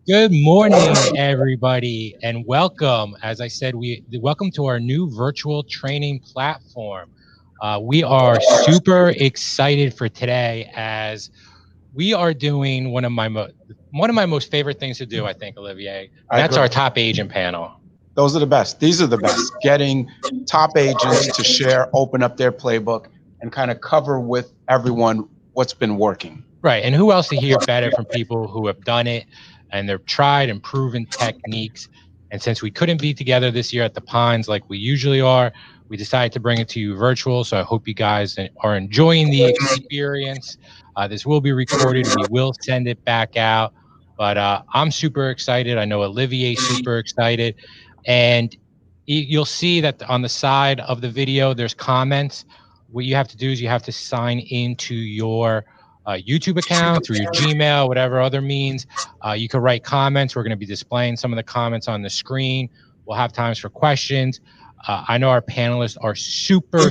Good morning, everybody, and welcome. As I said, welcome to our new virtual training platform. We are super excited for today as we are doing one of my most favorite things to do, I think, Olivier, and I that's our agree. top agent panel. Those are the best. These are the best. Getting top agents to share, open up their playbook, and kind of cover with everyone what's been working. Right, and who else to hear better from people who have done it and they've tried and proven techniques. And since we couldn't be together this year at the Pines like we usually are, we decided to bring it to you virtual. So I hope you guys are enjoying the experience. This will be recorded. We will send it back out. But I'm super excited. I know Olivier's super excited. And you'll see that on the side of the video, there's comments. What you have to do is you have to sign into your YouTube account, through your Gmail, whatever other means. You can write comments. We're going to be displaying some of the comments on the screen. We'll have times for questions. I know our panelists are super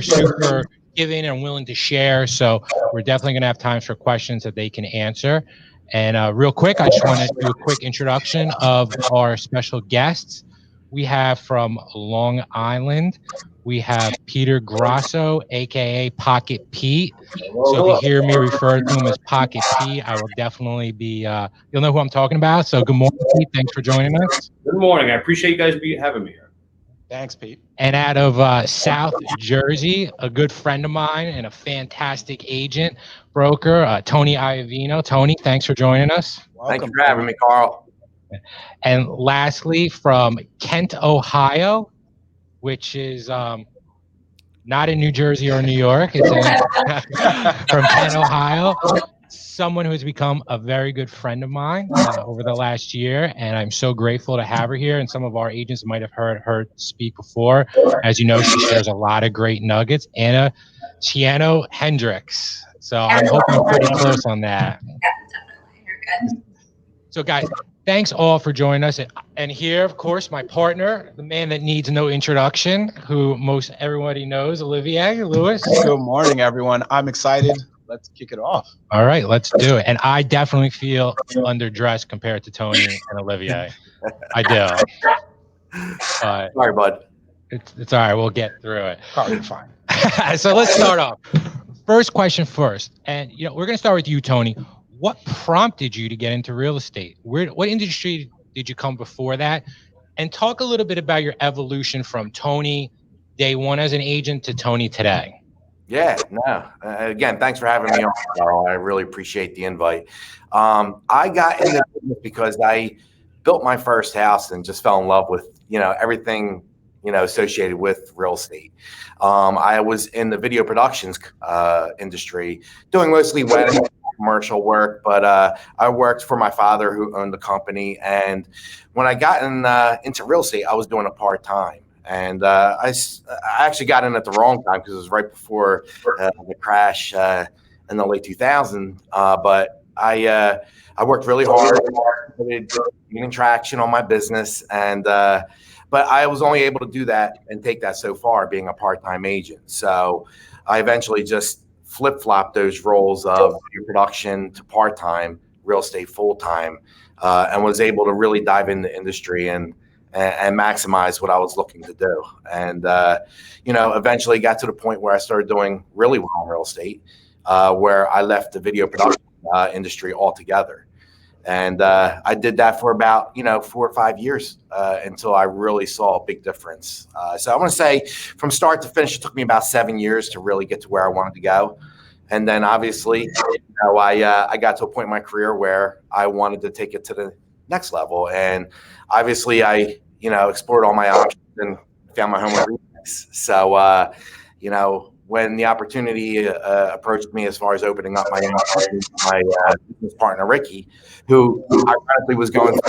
giving and willing to share. So we're definitely going to have times for questions that they can answer. And real quick, I just want to do a quick introduction of our special guests. We have from Long Island, we have Peter Grasso, aka Pocket Pete. So if you hear me refer to him as Pocket Pete, I will definitely be, you'll know who I'm talking about. So good morning, Pete. Thanks for joining us. Good morning. I appreciate you guys having me here. Thanks, Pete. And out of South Jersey, a good friend of mine and a fantastic agent, broker, Tony Iovino. Tony, thanks for joining us. Thank you for having me, Carl. And lastly, from Kent, Ohio, which is not in New Jersey or New York. It's from Kent, Ohio. Someone who has become a very good friend of mine over the last year, and I'm so grateful to have her here. And some of our agents might have heard her speak before. As you know, she shares a lot of great nuggets. Anna Chiano Hendricks. So I'm hoping I'm pretty close on that. Yeah, definitely. You're good. So guys, thanks all for joining us. And here, of course, my partner, the man that needs no introduction, who most everybody knows, Olivier Lewis. Good morning, everyone. I'm excited. Let's kick it off. All right, let's do it. And I definitely feel underdressed compared to Tony and Olivier. I do. But Sorry, bud. it's all right. We'll get through it. Oh, you're fine. So let's start off. First question first. And we're going to start with you, Tony. What prompted you to get into real estate? What industry did you come before that? And talk a little bit about your evolution from Tony day one as an agent to Tony today. Yeah, no. Again, thanks for having me on, Carl. I really appreciate the invite. I got into business because I built my first house and just fell in love with, everything, associated with real estate. I was in the video productions industry, doing mostly wedding commercial work, but I worked for my father who owned the company. And when I got into real estate, I was doing it part-time. And I actually got in at the wrong time because it was right before the crash in the late 2000s. But I worked really hard, gaining traction on my business, and but I was only able to do that and take that so far, being a part-time agent. So I eventually just flip-flopped those roles of production to part-time, real estate full-time, and was able to really dive into the industry and maximize what I was looking to do. And, eventually got to the point where I started doing really well in real estate, where I left the video production industry altogether. And I did that for about, 4 or 5 years until I really saw a big difference. So I want to say from start to finish, it took me about 7 years to really get to where I wanted to go. And then obviously, I got to a point in my career where I wanted to take it to the next level. And obviously I, explored all my options and found my home with RE/MAX. So, when the opportunity approached me as far as opening up my business partner, Ricky, who ironically was going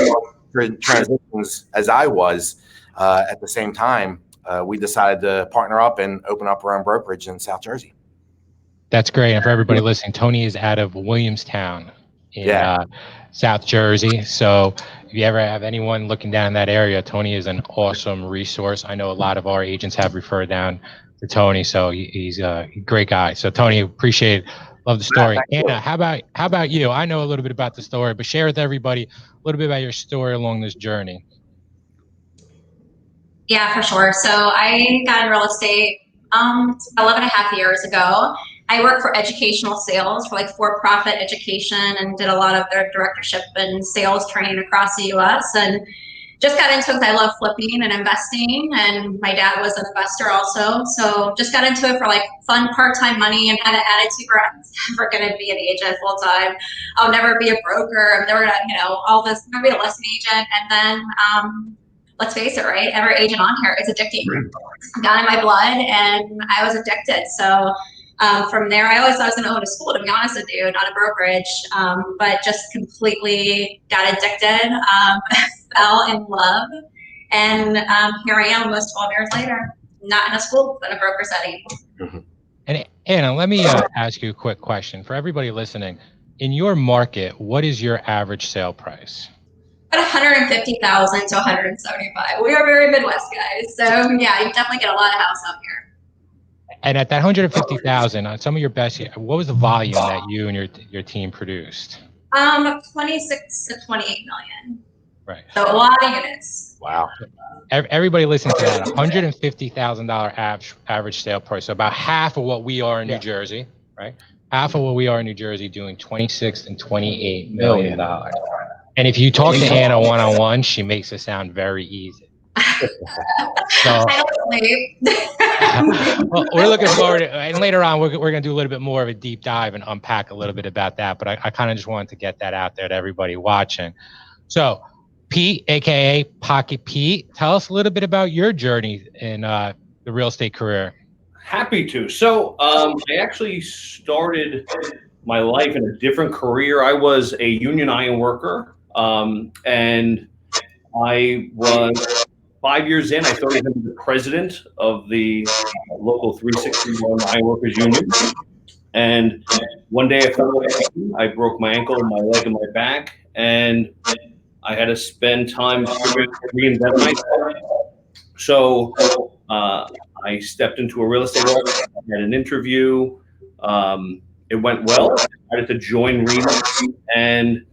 through transitions as I was at the same time, we decided to partner up and open up our own brokerage in South Jersey. That's great. And for everybody listening, Tony is out of Williamstown in South Jersey. So if you ever have anyone looking down in that area, Tony is an awesome resource. I know a lot of our agents have referred down to Tony, so he's a great guy. So Tony, appreciate Love the story. Anna, how about you? I know a little bit about the story, but share with everybody a little bit about your story along this journey. Yeah, for sure. So I got in real estate 11 and a half years ago. I worked for educational sales for like for-profit education and did a lot of their directorship and sales training across the US, and just got into it because I love flipping and investing, and my dad was an investor also. So just got into it for like fun part-time money and had an attitude where I'm never going to be an agent full-time. I'll never be a broker. I'm never going to, all this, never be a listing agent. And then let's face it, right? Every agent on here is addicting. Got in my blood, and I was addicted. So from there, I always thought I was going to own a school, to be honest with you, not a brokerage, but just completely got addicted, fell in love, and here I am almost 12 years later, not in a school, but a broker setting. And Anna, let me ask you a quick question. For everybody listening, in your market, what is your average sale price? About 150,000 to 175. We are very Midwest guys, so yeah, you definitely get a lot of house out here. And at that 150,000, on some of your best, what was the volume that you and your team produced? 26 to 28 million. Right. So a lot of units. Wow. Everybody listen to that. $150,000 average sale price. So about half of what we are in New Jersey, right? Half of what we are in New Jersey doing $26 and $28 million. And if you talk to Anna one-on-one, she makes it sound very easy. So, I don't believe. well, we're looking forward to, and later on, we're going to do a little bit more of a deep dive and unpack a little bit about that. But I kind of just wanted to get that out there to everybody watching. So, Pete, aka Pocket Pete, tell us a little bit about your journey in the real estate career. Happy to. So, I actually started my life in a different career. I was a union iron worker, and I was 5 years in. I started as the president of the local 361 Iron Workers Union. And one day I fell off. I broke my ankle, my leg, and my back, and I had to spend time to reinvent myself. So I stepped into a real estate office. I had an interview. It went well. I had to join REMA, and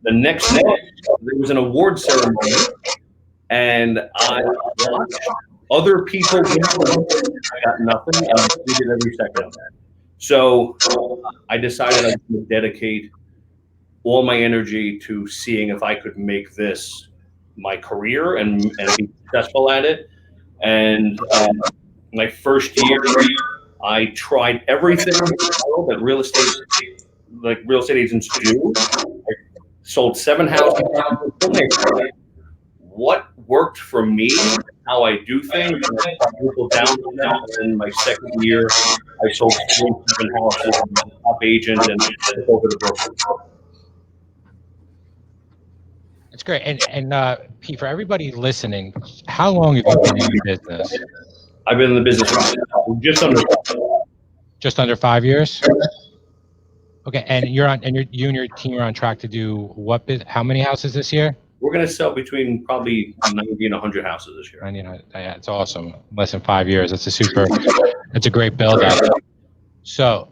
the next day there was an award ceremony, and I watched other people win. I got nothing, and I hated every second of that. So I decided I was going to dedicate all my energy to seeing if I could make this my career and be successful at it. And my first year, I tried everything that real estate agents do. I sold 7 houses. What worked for me, how I do things, and I tripled down on that. And my second year, I sold 7 houses, and I'm a top agent, and over the broker. That's great. And Pete, for everybody listening, how long have you been in the business? I've been in the business just under 5 years. Okay, and you and your team are on track to do what? How many houses this year? We're going to sell between probably 90 and 100 houses this year. And yeah, it's awesome. Less than 5 years. It's a great build up. So,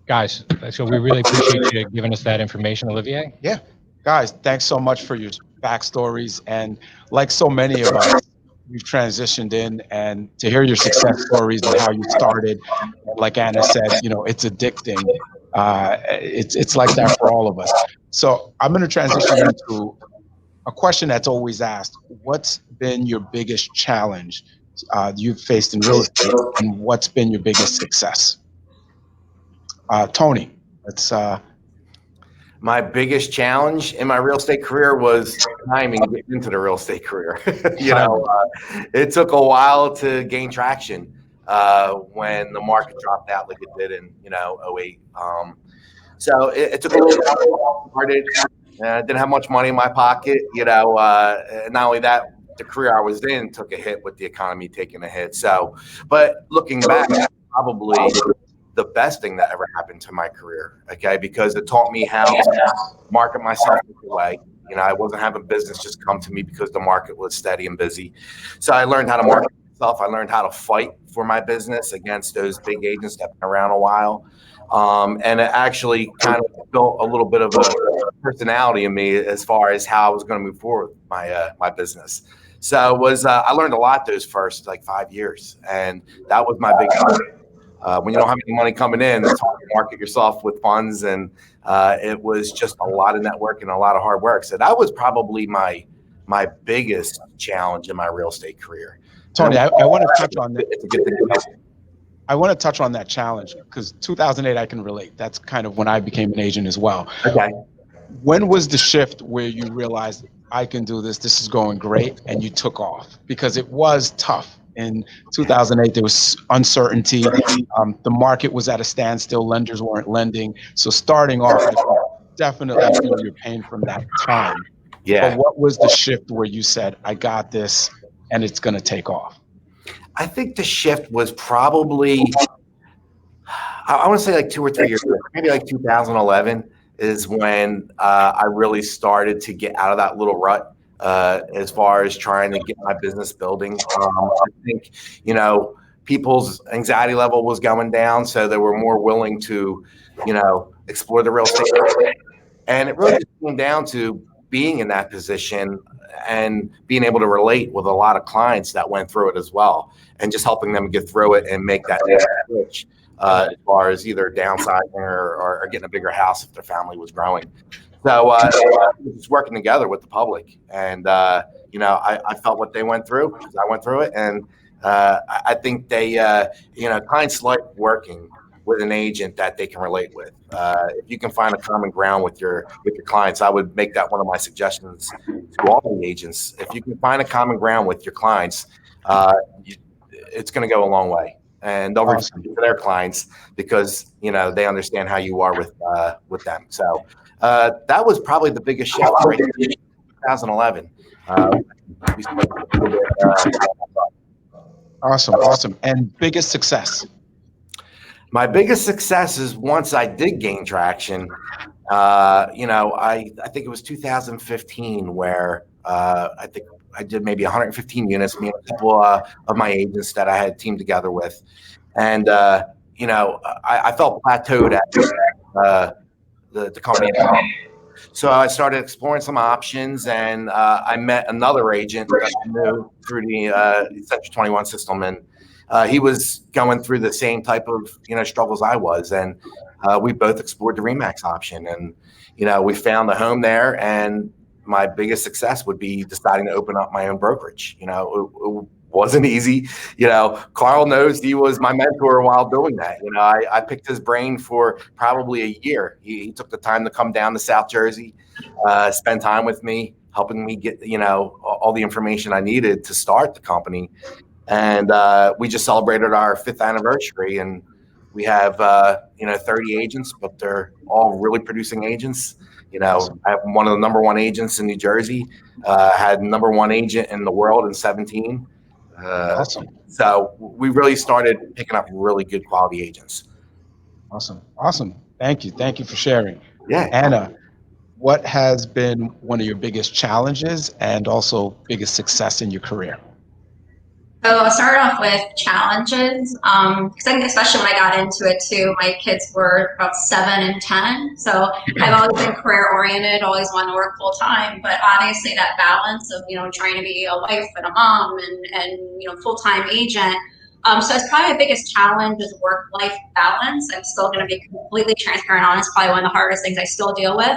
guys, so we really appreciate you giving us that information, Olivier. Yeah, guys, thanks so much for your backstories. And like so many of us, you've transitioned in, and to hear your success stories and how you started, like Anna said, it's addicting. It's like that for all of us. So I'm going to transition into a question that's always asked. What's been your biggest challenge you've faced in real estate, and what's been your biggest success? Tony, let's... My biggest challenge in my real estate career was timing to get into the real estate career. It took a while to gain traction when the market dropped out like it did in 08. So it took a little while. I didn't have much money in my pocket. Not only that, the career I was in took a hit with the economy taking a hit. So, but looking back, probably the best thing that ever happened to my career, okay? Because it taught me how to market myself the way. I wasn't having business just come to me because the market was steady and busy. So I learned how to market myself. I learned how to fight for my business against those big agents that have been around a while. And it actually kind of built a little bit of a personality in me as far as how I was going to move forward with my business. So it was I learned a lot those first like 5 years, and that was my big when you don't have any money coming in, it's hard to market yourself with funds, and it was just a lot of networking and a lot of hard work. So that was probably my biggest challenge in my real estate career. Tony, I want to touch on that. I want to touch on that challenge because 2008, I can relate. That's kind of when I became an agent as well. Okay. When was the shift where you realized I can do this? This is going great, and you took off? Because it was tough. In 2008, there was uncertainty. The market was at a standstill. Lenders weren't lending. So starting off, I can definitely feel your pain from that time. Yeah. But what was the shift where you said, I got this, and it's going to take off? I think the shift was probably, I want to say like 2 or 3 years ago, maybe like 2011 is when I really started to get out of that little rut as far as trying to get my business building. I think, people's anxiety level was going down, so they were more willing to, explore the real estate market. And it really just came down to being in that position and being able to relate with a lot of clients that went through it as well, and just helping them get through it and make that switch as far as either downsizing or getting a bigger house if their family was growing. So it's working together with the public, and I felt what they went through because I went through it, and I think they, clients like working with an agent that they can relate with. If you can find a common ground with your clients, I would make that one of my suggestions to all the agents. If you can find a common ground with your clients, it's going to go a long way, and they'll reach to their clients because they understand how you are with them. So that was probably the biggest shift right in 2011. Awesome. And biggest success? My biggest success is once I did gain traction, I think it was 2015 where I think I did maybe 115 units, me and a couple of my agents that I had teamed together with. And, I felt plateaued at the company. So I started exploring some options, and I met another agent that I knew through the Century 21 system, and he was going through the same type of struggles I was, and we both explored the RE/MAX option, and we found a home there. And my biggest success would be deciding to open up my own brokerage. It wasn't easy. Carl knows, he was my mentor while doing that. I picked his brain for probably a year. He took the time to come down to South Jersey, spend time with me, helping me get all the information I needed to start the company. And we just celebrated our 5th anniversary, and we have 30 agents, but they're all really producing agents. I have one of the number 1 agents in New Jersey, had number 1 agent in the world in 17. Awesome. So we really started picking up really good quality agents. Awesome. Thank you for sharing. Yeah. Anna, what has been one of your biggest challenges and also biggest success in your career? So I'll start off with challenges, because I think especially when I got into it too, my kids were about 7 and 10. So I've always been career oriented, always wanted to work full time, but obviously that balance of, trying to be a wife and a mom and full-time agent. So that's probably my biggest challenge is work-life balance. I'm still going to be completely transparent, honest, probably one of the hardest things I still deal with.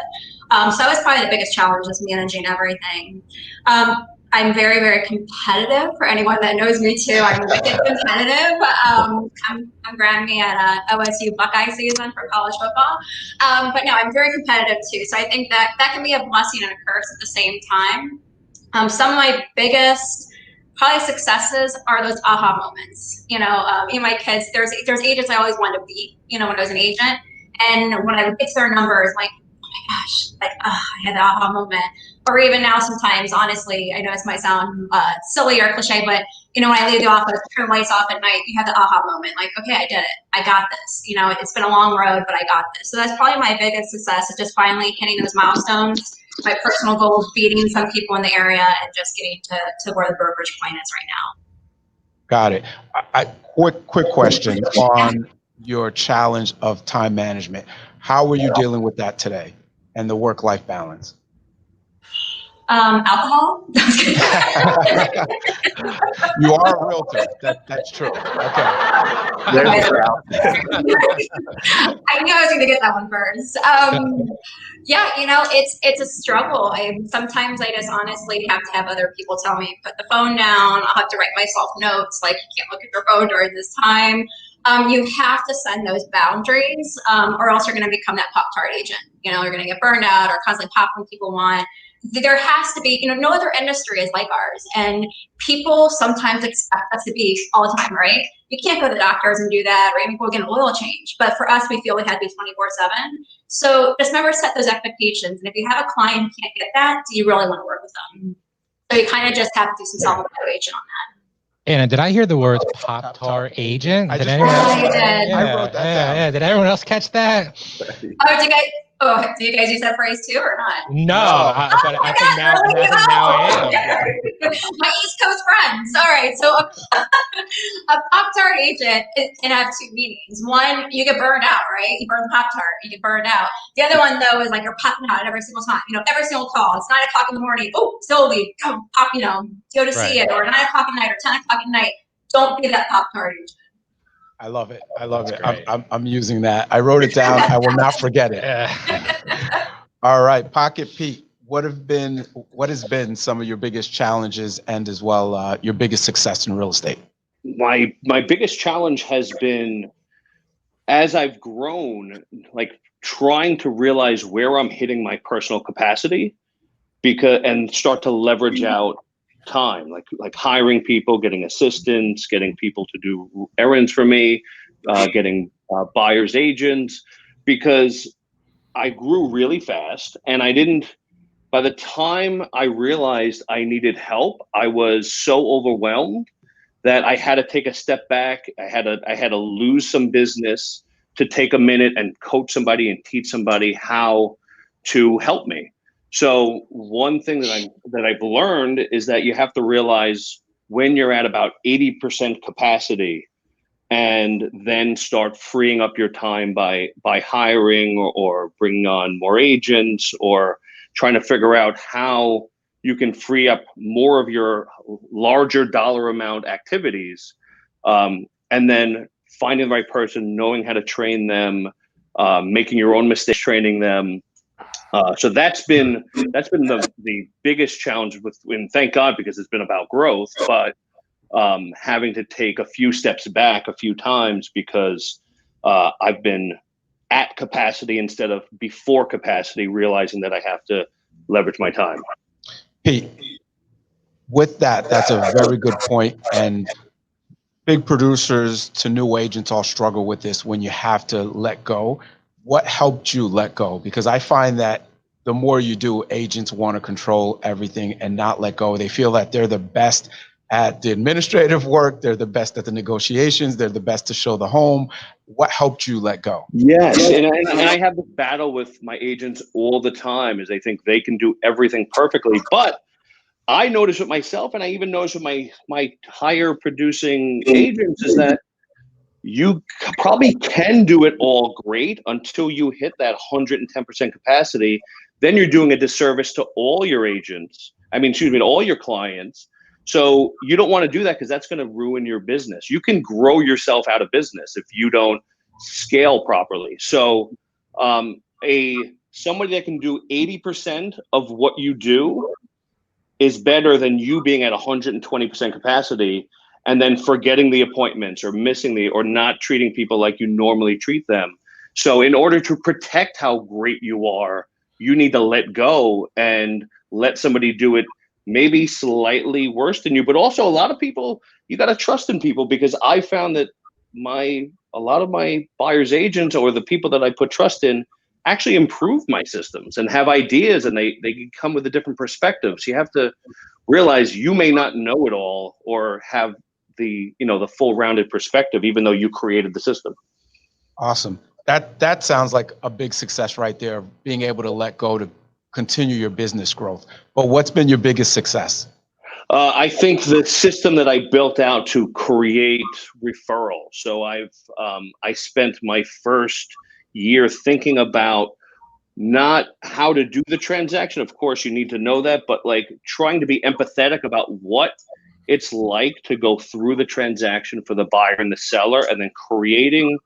So that was probably the biggest challenge, is managing everything. I'm very, very competitive. For anyone that knows me too, I'm wicked competitive. I'm Grammy at OSU Buckeye season for college football. But no, I'm very competitive too. So I think that can be a blessing and a curse at the same time. Some of my biggest probably successes are those aha moments. In my kids, there's agents I always wanted to beat, when I was an agent. And when I would get to their numbers, like, oh my gosh, I had the aha moment. Or even now sometimes, honestly, I know this might sound silly or cliche, but when I leave the office, turn lights off at night, you have the aha moment, like, okay, I did it. I got this. It's been a long road, but I got this. So that's probably my biggest success, is just finally hitting those milestones. My personal goal is beating some people in the area and just getting to where the brokerage point is right now. Got it. Quick question on your challenge of time management. How were you dealing with that today and the work-life balance? Alcohol. You are a realtor. That's true. Okay. There's the crowd. I knew I was going to get that one first. Yeah, it's a struggle. Sometimes I just honestly have to have other people tell me, put the phone down. I'll have to write myself notes like, you can't look at your phone during this time. You have to send those boundaries, or else you're going to become that Pop-Tart agent. You're going to get burned out or constantly pop when people want. There has to be, no other industry is like ours. And people sometimes expect us to be all the time, right? You can't go to doctors and do that, or even go get an oil change. But for us, we feel we had to be 24/7. So just remember, set those expectations. And if you have a client who can't get that, do you really want to work with them? So you kind of just have to do some self-evaluation on that. Anna, did I hear the words Pop-Tart agent? I Did just anyone wrote else? that down. I wrote that down. Yeah. Did everyone else catch that? Do you guys use that phrase too, or not? No, but I think now I am. My East Coast friends. All right, so a Pop-Tart agent can have two meanings. One, you get burned out, right? You burn the Pop-Tart, you get burned out. The other one, though, is like you're popping out every single time. Every single call. It's 9 o'clock in the morning. Oh, Sylvie, come pop. Go to see it, or 9 o'clock at night, or 10 o'clock at night. Don't be that Pop-Tart agent. I love it. I love it. Great. I'm using that. I wrote it down. I will not forget it. All right, Pocket Pete. What has been some of your biggest challenges and as well your biggest success in real estate? My biggest challenge has been, as I've grown, like trying to realize where I'm hitting my personal capacity, and start to leverage out time, like hiring people, getting assistants, getting people to do errands for me, getting buyer's agents, because I grew really fast, and by the time I realized I needed help, I was so overwhelmed that I had to take a step back. I had to lose some business to take a minute and coach somebody and teach somebody how to help me. So one thing that I've learned is that you have to realize when you're at about 80% capacity, and then start freeing up your time by hiring or bringing on more agents, or trying to figure out how you can free up more of your larger dollar amount activities, and then finding the right person, knowing how to train them, making your own mistakes, training them. So that's been the biggest challenge and thank God, because it's been about growth, but having to take a few steps back a few times because I've been at capacity instead of before capacity, realizing that I have to leverage my time. Pete, with that's a very good point. And big producers to new agents all struggle with this when you have to let go. What helped you let go? Because I find that the more you do, agents want to control everything and not let go. They feel that they're the best at the administrative work. They're the best at the negotiations. They're the best to show the home. What helped you let go? Yes, and I have this battle with my agents all the time, is they think they can do everything perfectly. But I notice with myself, and I even notice with my higher producing agents, is that you probably can do it all great until you hit that 110% capacity. Then you're doing a disservice to all your agents. To all your clients. So you don't want to do that, because that's going to ruin your business. You can grow yourself out of business if you don't scale properly. So somebody that can do 80% of what you do is better than you being at 120% capacity and then forgetting the appointments or missing or not treating people like you normally treat them. So in order to protect how great you are, you need to let go and let somebody do it maybe slightly worse than you. But also, a lot of people, you got to trust in people, because I found that a lot of my buyer's agents, or the people that I put trust in, actually improve my systems and have ideas, and they can come with a different perspective. So you have to realize you may not know it all or have the full rounded perspective, even though you created the system. Awesome. That sounds like a big success right there, being able to let go to continue your business growth. But what's been your biggest success? I think the system that I built out to create referrals. So I spent my first year thinking about not how to do the transaction. Of course, you need to know that, but like trying to be empathetic about what it's like to go through the transaction for the buyer and the seller, and then creating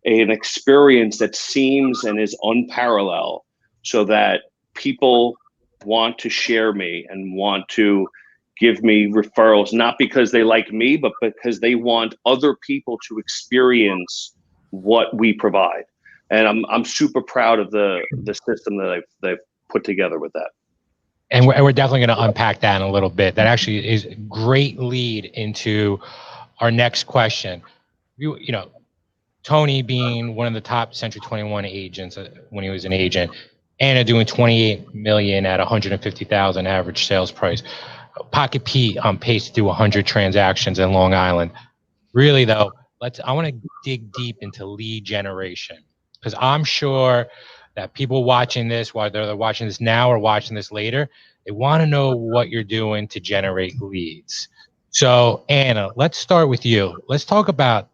an experience that seems and is unparalleled so that people want to share me and want to give me referrals, not because they like me, but because they want other people to experience what we provide. And I'm super proud of the system that they've put together with that. And we're definitely going to unpack that in a little bit. That actually is a great lead into our next question. You know, Tony being one of the top Century 21 agents when he was an agent, Anna doing 28 million at 150,000 average sales price. Pocket Pete on pace to do 100 transactions in Long Island. Really though, I want to dig deep into lead generation, because I'm sure that people watching this, whether they're watching this now or watching this later, they want to know what you're doing to generate leads. So Anna, let's start with you. Let's talk about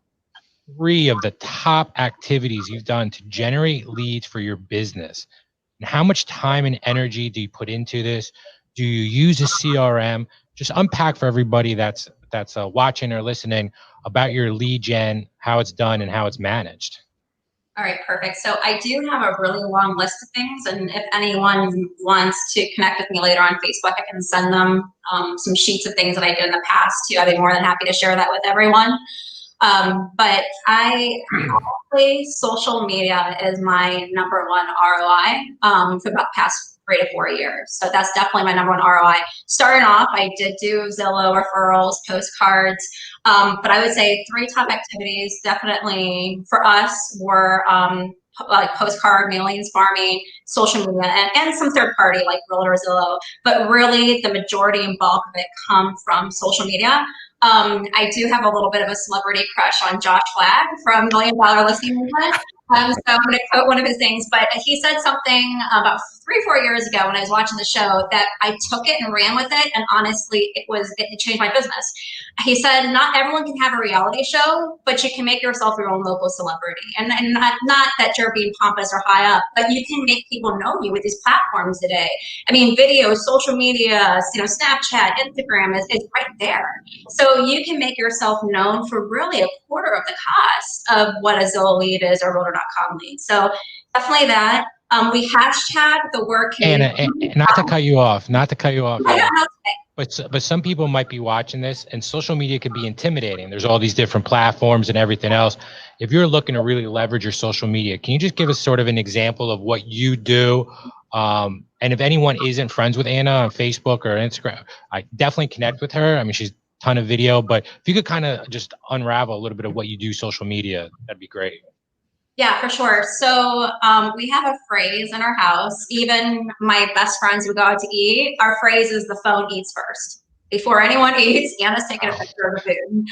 3 of the top activities you've done to generate leads for your business. And how much time and energy do you put into this? Do you use a CRM? Just unpack for everybody that's watching or listening about your lead gen, how it's done and how it's managed. All right, perfect. So I do have a really long list of things, and if anyone wants to connect with me later on Facebook, I can send them some sheets of things that I did in the past too. I'd be more than happy to share that with everyone. But social media is my number 1 ROI for about the past 3 to 4 years. So that's definitely my number 1 ROI. Starting off, I did do Zillow referrals, postcards, but I would say 3 top activities definitely for us were like postcard mailings, farming, social media, and some third party like Realtor Zillow. But really, the majority and bulk of it come from social media. I do have a little bit of a celebrity crush on Josh Flagg from $1 Million Listing Movement. So I'm going to quote one of his things, but he said something about 3 or 4 years ago when I was watching the show that I took it and ran with it, and honestly, it changed my business. He said, not everyone can have a reality show, but you can make yourself your own local celebrity. And not that you're being pompous or high up, but you can make people know you with these platforms today. I mean, videos, social media, Snapchat, Instagram is right there. So you can make yourself known for really a quarter of the cost of what a Zillow lead is or Realtor.com lead. So definitely that. We hashtag the word community. And not to cut you off, but some people might be watching this, and social media can be intimidating. There's all these different platforms and everything else. If you're looking to really leverage your social media, can you just give us sort of an example of what you do? And if anyone isn't friends with Anna on Facebook or Instagram, I definitely connect with her. I mean, she's a ton of video, but if you could kind of just unravel a little bit of what you do social media, that'd be great. Yeah, for sure. So we have a phrase in our house. Even my best friends who go out to eat, our phrase is the phone eats first. Before anyone eats, Anna's taking a picture of the food.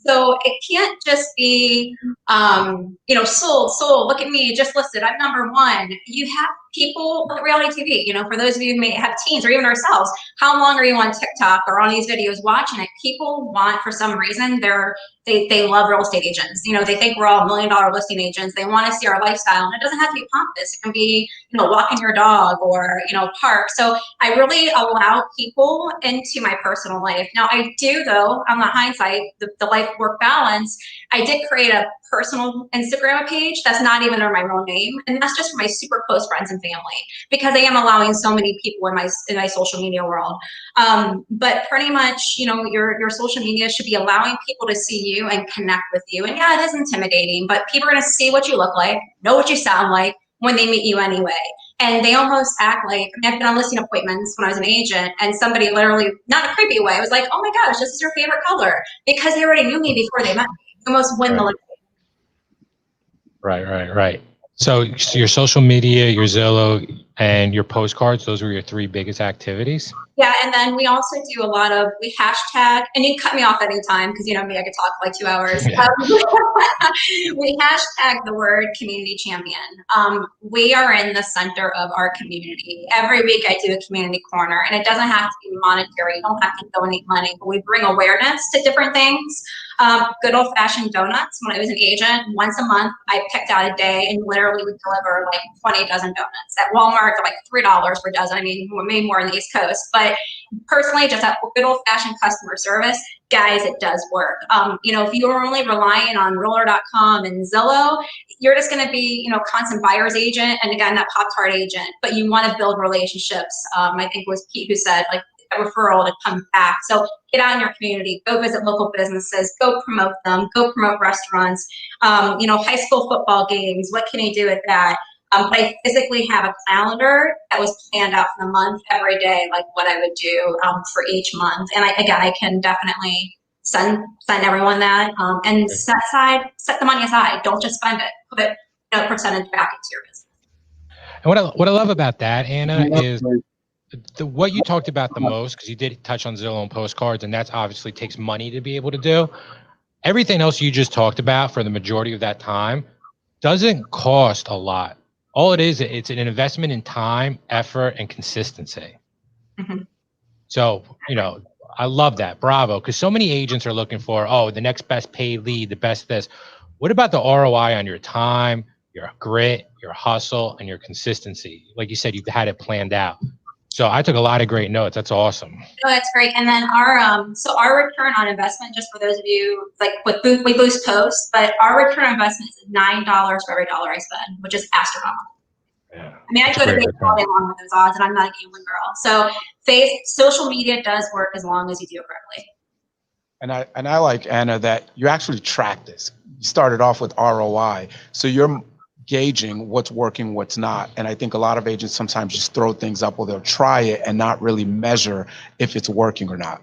So it can't just be, sold, look at me, just listed, I'm number 1. You have people with reality TV, for those of you who may have teens or even ourselves, how long are you on TikTok or on these videos watching it? People want, for some reason, they love real estate agents. They think we're all $1 million listing agents. They want to see our lifestyle, and it doesn't have to be pompous. It can be, walking your dog or, park. So I really allow people into my personal life. Now I do, though, on the hindsight, the life-work balance, I did create a personal Instagram page that's not even under my real name, and that's just for my super close friends and family, because I am allowing so many people in my social media world. But pretty much, your social media should be allowing people to see you and connect with you. And yeah, it is intimidating, but people are going to see what you look like, know what you sound like when they meet you anyway. And they almost act like, I've been on listing appointments when I was an agent, and somebody literally, not in a creepy way, was like, oh my gosh, this is your favorite color, because they already knew me before they met me. You almost win the listing. Right. So your social media, your Zillow, and your postcards. Those were your three biggest activities. Yeah, and then we also do a lot of, we hashtag, and you can cut me off anytime because you know me, I could talk for like 2 hours. Yeah. We hashtag the word community champion. We are in the center of our community. Every week I do a community corner, and it doesn't have to be monetary. You don't have to donate money, but we bring awareness to different things. Good old fashioned donuts. When I was an agent, once a month, I picked out a day and literally would deliver like 20 dozen donuts. At Walmart, they're like $3 per dozen. I mean, maybe more on the East Coast. But personally, just that good old fashioned customer service, guys, it does work. You know, if you are only relying on Roller.com and Zillow, you're just going to be, you know, constant buyer's agent and again, that Pop-Tart agent. But you want to build relationships. I think it was Pete who said, like, a referral to come back. So get out in your community, go visit local businesses, go promote them, go promote restaurants, you know, high school football games. What can you do with that? But I physically have a calendar that was planned out for the month every day, like what I would do for each month. And I can definitely send everyone that and set the money aside. Don't just spend it. Put, you know, percentage back into your business. And what I love about that, Anna, is what you talked about the most, because you did touch on Zillow and postcards, and that's obviously takes money to be able to do. Everything else you just talked about for the majority of that time doesn't cost a lot. All it is, it's an investment in time, effort, and consistency. Mm-hmm. So, you know, I love that. Bravo. Because so many agents are looking for, oh, the next best paid lead, the best this. What about the ROI on your time, your grit, your hustle, and your consistency? Like you said, you've had it planned out. So I took a lot of great notes. That's awesome. No, that's great. And then our return on investment, just for those of you like we boost posts, but our return on investment is $9 for every dollar I spend, which is astronomical. Yeah, I mean, I go to bed all day long with those odds, and I'm not a gambling girl. So social media does work as long as you do it correctly. And I like, Anna, that you actually track this. You started off with ROI, so you're gauging what's working, what's not. And I think a lot of agents sometimes just throw things up, or they'll try it and not really measure if it's working or not.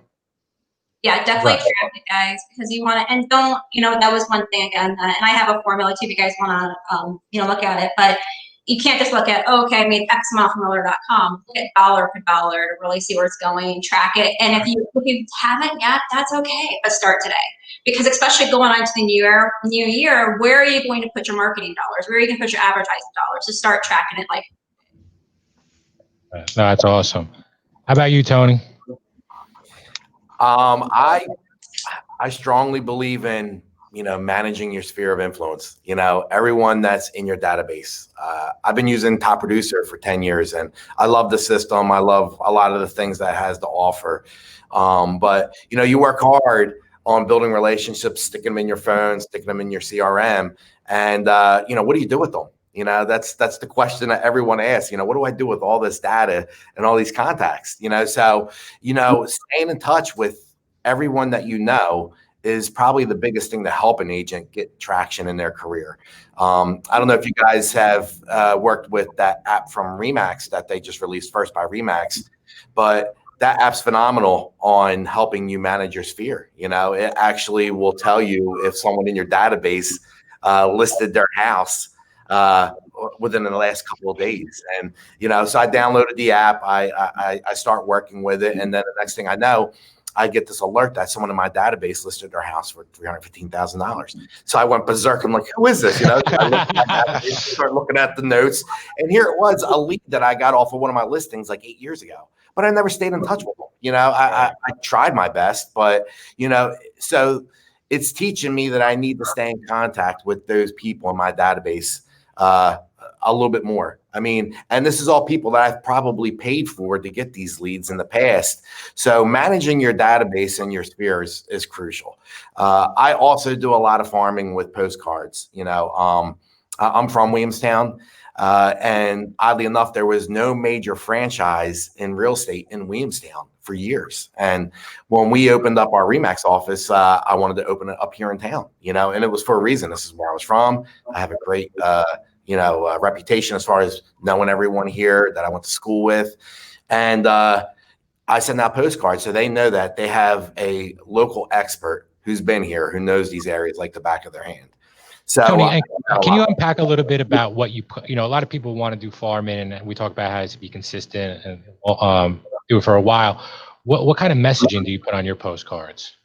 Yeah, definitely track it, guys, because you want to, and don't, you know, that was one thing again, and I have a formula too if you guys want to, you know, look at it, but you can't just look at, oh, okay, I made X amount from Roller.com. Look at dollar per dollar to really see where it's going, track it. And if you haven't yet, that's okay, but start today. Because especially going on to the new year, where are you going to put your marketing dollars? Where are you going to put your advertising dollars? So start tracking it like. No, that's awesome. How about you, Tony? I strongly believe in, you know, managing your sphere of influence, you know, everyone that's in your database. I've been using Top Producer for 10 years and I love the system. I love a lot of the things that it has to offer. But, you know, you work hard on building relationships, sticking them in your phone, sticking them in your CRM. And, you know, what do you do with them? You know, that's the question that everyone asks, you know, what do I do with all this data and all these contacts? You know, so, you know, staying in touch with everyone that you know is probably the biggest thing to help an agent get traction in their career. I don't know if you guys have worked with that app from Remax that they just released, First by Remax, but that app's phenomenal on helping you manage your sphere. You know, it actually will tell you if someone in your database listed their house within the last couple of days. And, you know, so I downloaded the app, I start working with it. And then the next thing I know, I get this alert that someone in my database listed their house for $315,000. So I went berserk. I'm like, who is this? You know, I start looking at the notes, and here it was, a lead that I got off of one of my listings like 8 years ago, but I never stayed in touch with them. You know, I tried my best, but, you know, so it's teaching me that I need to stay in contact with those people in my database a little bit more. I mean, and this is all people that I've probably paid for to get these leads in the past. So managing your database and your spheres is crucial. I also do a lot of farming with postcards. You know, I'm from Williamstown, and oddly enough, there was no major franchise in real estate in Williamstown for years. And when we opened up our Remax office, I wanted to open it up here in town, you know, and it was for a reason. This is where I was from. I have a great, you know, reputation as far as knowing everyone here that I went to school with. And I send out postcards so they know that they have a local expert who's been here, who knows these areas like the back of their hand. So Tony, and can you unpack a little bit about what you put? You know, a lot of people want to do farming, and we talk about how to be consistent and do it for a while. What kind of messaging do you put on your postcards?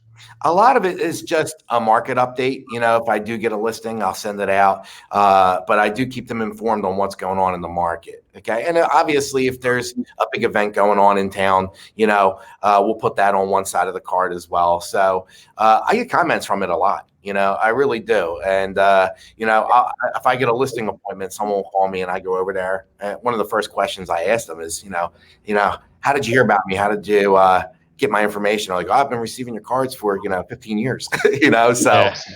a lot of it is just a market update. You know, if I do get a listing, I'll send it out. But I do keep them informed on what's going on in the market. Okay. And obviously, if there's a big event going on in town, you know, we'll put that on one side of the card as well. So I get comments from it a lot. You know, I really do. And, you know, if I get a listing appointment, someone will call me and I go over there. And one of the first questions I ask them is, you know, how did you hear about me? How did you get my information? I'm like, oh, I've been receiving your cards for, 15 years, you know? So, Yes.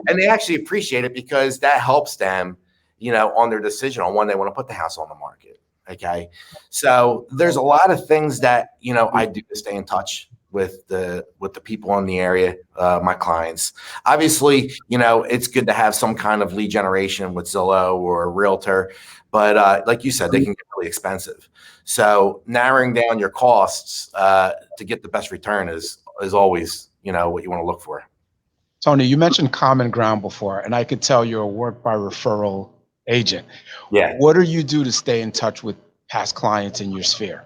and they actually appreciate it because that helps them, on their decision on when they want to put the house on the market. Okay. So there's a lot of things that, I do to stay in touch with the people in the area, my clients. Obviously, it's good to have some kind of lead generation with Zillow or a realtor, but like you said, they can get really expensive. So narrowing down your costs to get the best return is always, what you want to look for. Tony, you mentioned common ground before, and I could tell you're a work by referral agent. Yeah. What do you do to stay in touch with past clients in your sphere?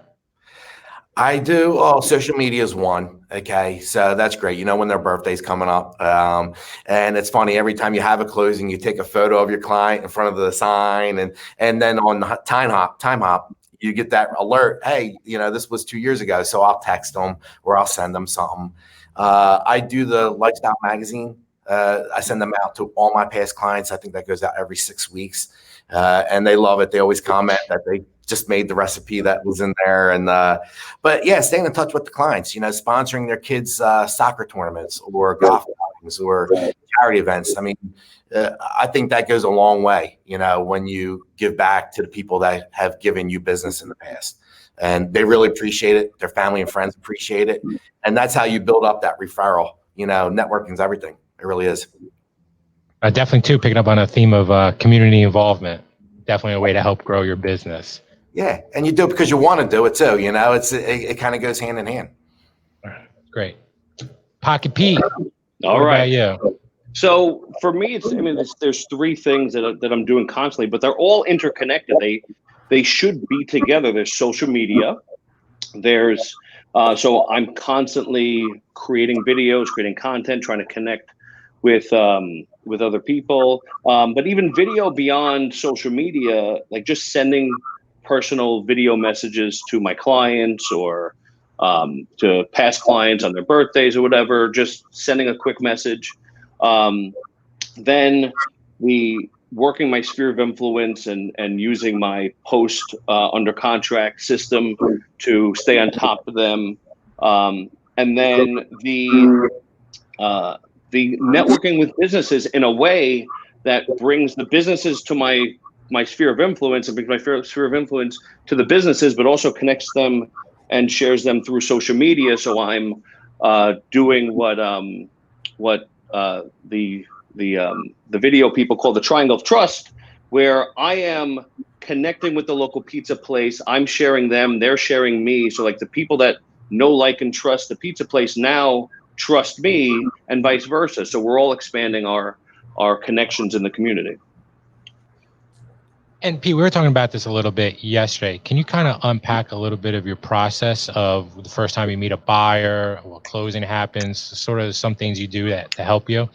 I do. Oh, social media is one. Okay. So that's great. When their birthday's coming up. And it's funny, every time you have a closing, you take a photo of your client in front of the sign. And then on Time Hop, you get that alert. Hey, this was 2 years ago. So I'll text them or I'll send them something. I do the lifestyle magazine. I send them out to all my past clients. I think that goes out every 6 weeks. And they love it. They always comment that they just made the recipe that was in there. And, but yeah, staying in touch with the clients, sponsoring their kids' soccer tournaments or golf outings or charity events. I mean, I think that goes a long way, when you give back to the people that have given you business in the past. And they really appreciate it. Their family and friends appreciate it. And that's how you build up that referral. Networking is everything. It really is. Definitely, too, picking up on a theme of community involvement. Definitely a way to help grow your business. Yeah, and you do it because you want to do it too. It kind of goes hand in hand. Great. Pocket Pete. All right. Yeah. So for me, there's three things that I'm doing constantly, but they're all interconnected. They should be together. There's social media. There's so I'm constantly creating videos, creating content, trying to connect with other people. But even video beyond social media, like just sending personal video messages to my clients or to past clients on their birthdays or whatever, just sending a quick message. Then working my sphere of influence and using my post under contract system to stay on top of them. And then the networking with businesses in a way that brings the businesses to my sphere of influence and brings my sphere of influence to the businesses, but also connects them and shares them through social media. So I'm doing what the video people call the triangle of trust, where I am connecting with the local pizza place. I'm sharing them, they're sharing me. So like the people that know, like, and trust the pizza place now trust me, and vice versa. So we're all expanding our connections in the community. And Pete, we were talking about this a little bit yesterday. Can you kind of unpack a little bit of your process of the first time you meet a buyer, what closing happens, sort of some things you do to help you?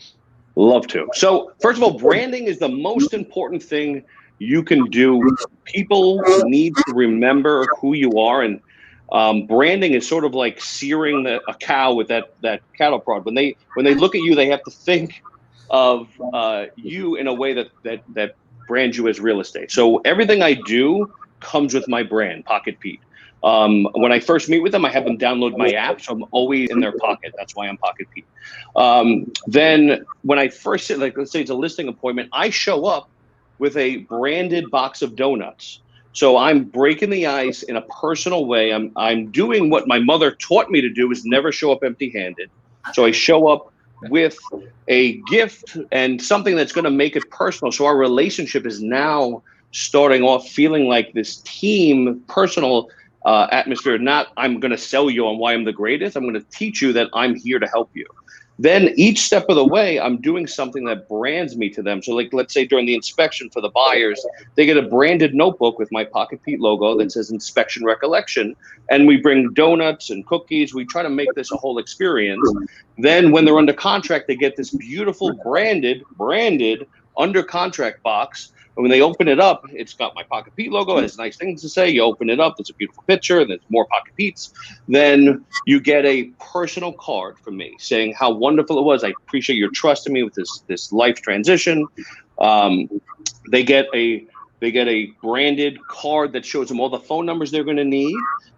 Love to. So first of all, branding is the most important thing you can do. People need to remember who you are, and branding is sort of like searing a cow with that cattle prod. When they look at you, they have to think of you in a way that brands you as real estate. So everything I do comes with my brand, Pocket Pete. When I first meet with them, I have them download my app, so I'm always in their pocket. That's why I'm Pocket Pete. Then when I first sit, like, let's say it's a listing appointment, I show up with a branded box of donuts. So I'm breaking the ice in a personal way. I'm doing what my mother taught me to do, is never show up empty-handed. So I show up with a gift and something that's going to make it personal. So our relationship is now starting off feeling like this team, personal atmosphere. Not I'm going to sell you on why I'm the greatest. I'm going to teach you that I'm here to help you. Then each step of the way, I'm doing something that brands me to them. So like, let's say during the inspection for the buyers, they get a branded notebook with my Pocket Pete logo that says Inspection Recollection. And we bring donuts and cookies. We try to make this a whole experience. Then when they're under contract, they get this beautiful branded under contract box. And when they open it up, it's got my Pocket Pete logo. It has nice things to say. You open it up, there's a beautiful picture, and there's more Pocket Pete's. Then you get a personal card from me saying how wonderful it was. I appreciate your trust in me with this life transition. They get a branded card that shows them all the phone numbers they're going to need.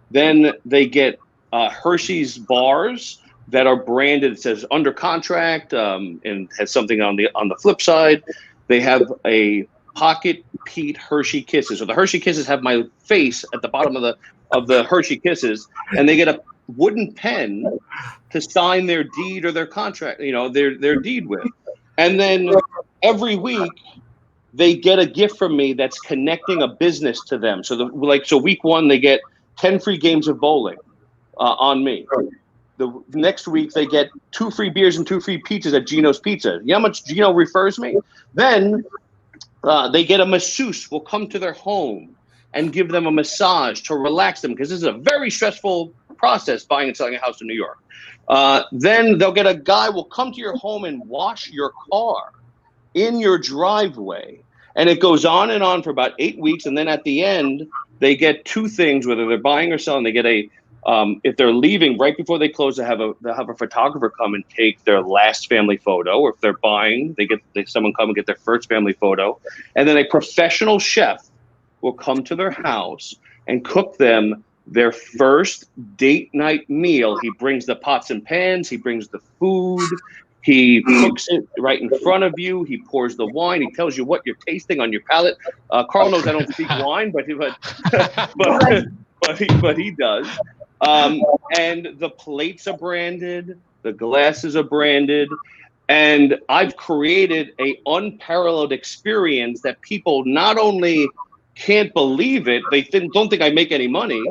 Then they get Hershey's bars that are branded. It says under contract, and has something on the flip side. They have a Pocket Pete Hershey Kisses. So the Hershey Kisses have my face at the bottom of the Hershey Kisses, and they get a wooden pen to sign their deed or their contract, their deed with. And then every week they get a gift from me that's connecting a business to them. So so week 1 they get 10 free games of bowling on me. The next week they get 2 free beers and 2 free pizzas at Gino's Pizza. You know how much Gino refers me? Then they get a masseuse will come to their home and give them a massage to relax them, because this is a very stressful process, buying and selling a house in New York. Then they'll get a guy will come to your home and wash your car in your driveway. And it goes on and on for about 8 weeks. And then at the end, they get 2 things, whether they're buying or selling. They get if they're leaving right before they close, they'll have a photographer come and take their last family photo. Or if they're buying, someone come and get their first family photo. And then a professional chef will come to their house and cook them their first date night meal. He brings the pots and pans. He brings the food. He cooks it right in front of you. He pours the wine. He tells you what you're tasting on your palate. Carl knows I don't speak wine, but he does. And the plates are branded, the glasses are branded, and I've created a unparalleled experience that people not only can't believe it, they don't think I make any money,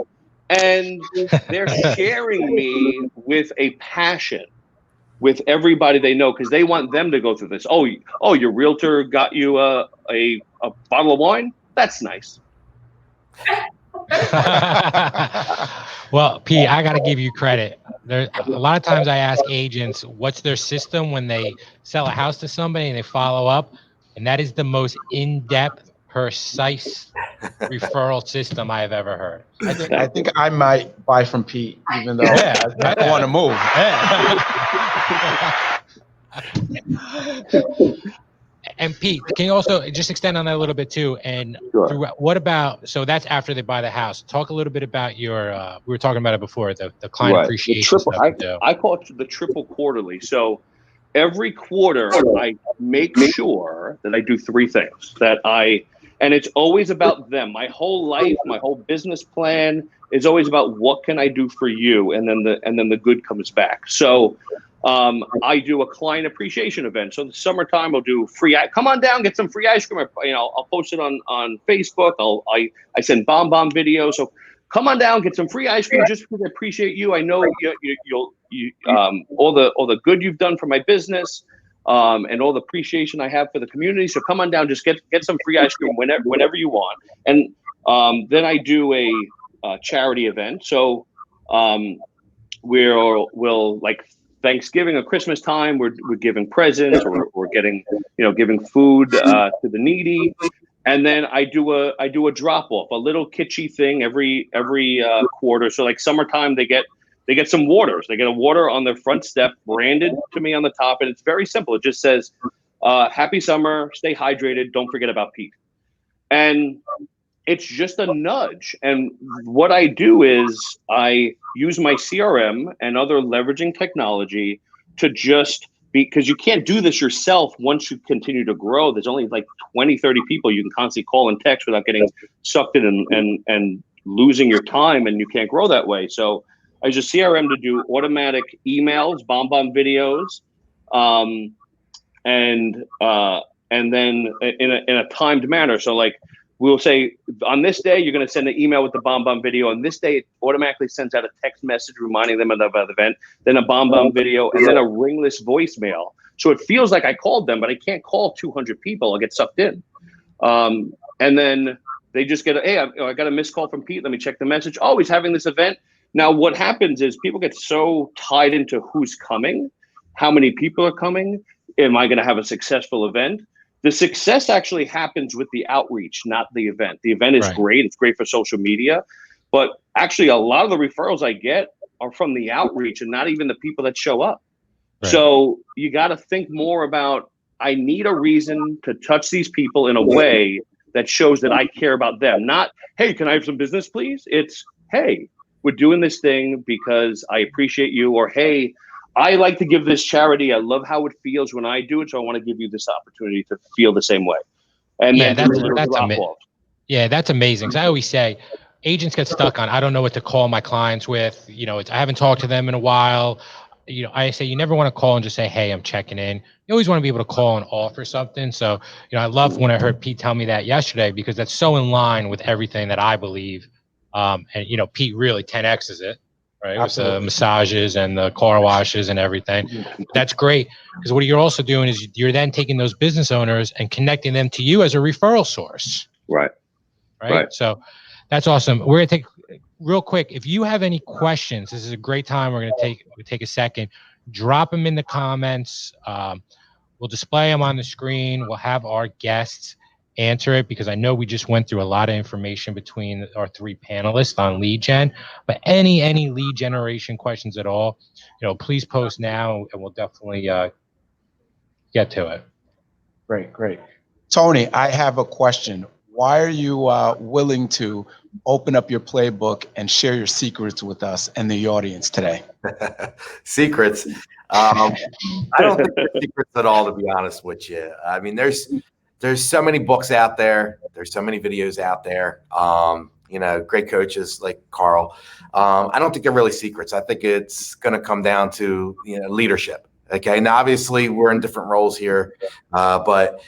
and they're sharing me with a passion with everybody they know, because they want them to go through this. Oh, your realtor got you a bottle of wine? That's nice. Well, Pete, I got to give you credit. A lot of times I ask agents what's their system when they sell a house to somebody and they follow up, and that is the most in-depth, precise referral system I have ever heard. I think I might buy from Pete, even though I don't want to move. And Pete, can you also just extend on that a little bit too? And Sure. What about, so that's after they buy the house. Talk a little bit about your, we were talking about it before, the client appreciation stuff you do. I call it the triple quarterly. So every quarter I make sure that I do 3 things and it's always about them. My whole life, my whole business plan is always about what can I do for you? And then the good comes back. So I do a client appreciation event. So in the summertime, I'll do come on down, get some free ice cream. I'll post it on Facebook. I send bomb videos. So come on down, get some free ice cream just because I appreciate you. I know you'll all the good you've done for my business, and all the appreciation I have for the community. So come on down, just get some free ice cream whenever you want. And then I do a charity event. So we'll like Thanksgiving or Christmas time, we're giving presents, or we're getting giving food to the needy. And then I do a drop off, a little kitschy thing every quarter. So like summertime, they get some waters. They get a water on their front step, branded to me on the top, and it's very simple. It just says, "Happy summer, stay hydrated, don't forget about Pete." And it's just a nudge. And what I do is I use my CRM and other leveraging technology to just because you can't do this yourself once you continue to grow. There's only like 20, 30 people you can constantly call and text without getting sucked in and losing your time, and you can't grow that way. So I use a CRM to do automatic emails, bomb videos, and then in a timed manner. So like we'll say on this day, you're going to send an email with the BombBomb video. On this day, it automatically sends out a text message reminding them of the event, then a BombBomb video, and then a ringless voicemail. So it feels like I called them, but I can't call 200 people. I'll get sucked in. And then they just get, hey, I got a missed call from Pete. Let me check the message. Oh, he's having this event. Now, what happens is people get so tied into who's coming, how many people are coming, am I going to have a successful event? The success actually happens with the outreach, not the event. The event is great. It's great for social media. But actually, a lot of the referrals I get are from the outreach and not even the people that show up. Right. So you got to think more about, I need a reason to touch these people in a way that shows that I care about them. Not, hey, can I have some business, please? It's, hey, we're doing this thing because I appreciate you. Or, hey, I like to give this charity. I love how it feels when I do it. So I want to give you this opportunity to feel the same way. And yeah, then that's amazing. Because I always say, agents get stuck on, I don't know what to call my clients with. You know, I haven't talked to them in a while. You know, I say you never want to call and just say, hey, I'm checking in. You always want to be able to call and offer something. So, you know, I love when I heard Pete tell me that yesterday, because that's so in line with everything that I believe. And, you know, Pete really 10X's it, right? Absolutely. With the massages and the car washes and everything. That's great. Because what you're also doing is you're then taking those business owners and connecting them to you as a referral source. Right. So that's awesome. We're going to take real quick. If you have any questions, this is a great time. We're going to take a second, drop them in the comments. We'll display them on the screen. We'll have our guests answer it, because I know we just went through a lot of information between our three panelists on lead gen, but any lead generation questions at all, you know, please post now and we'll definitely get to it. Great. Tony, I have a question. Why are you willing to open up your playbook and share your secrets with us and the audience today? Secrets? I don't think they're secrets at all, to be honest with you. I mean, there's so many books out there. There's so many videos out there. You know, great coaches like Carl. I don't think they're really secrets. I think it's going to come down to, you know, leadership. Okay. Now, obviously, we're in different roles here, but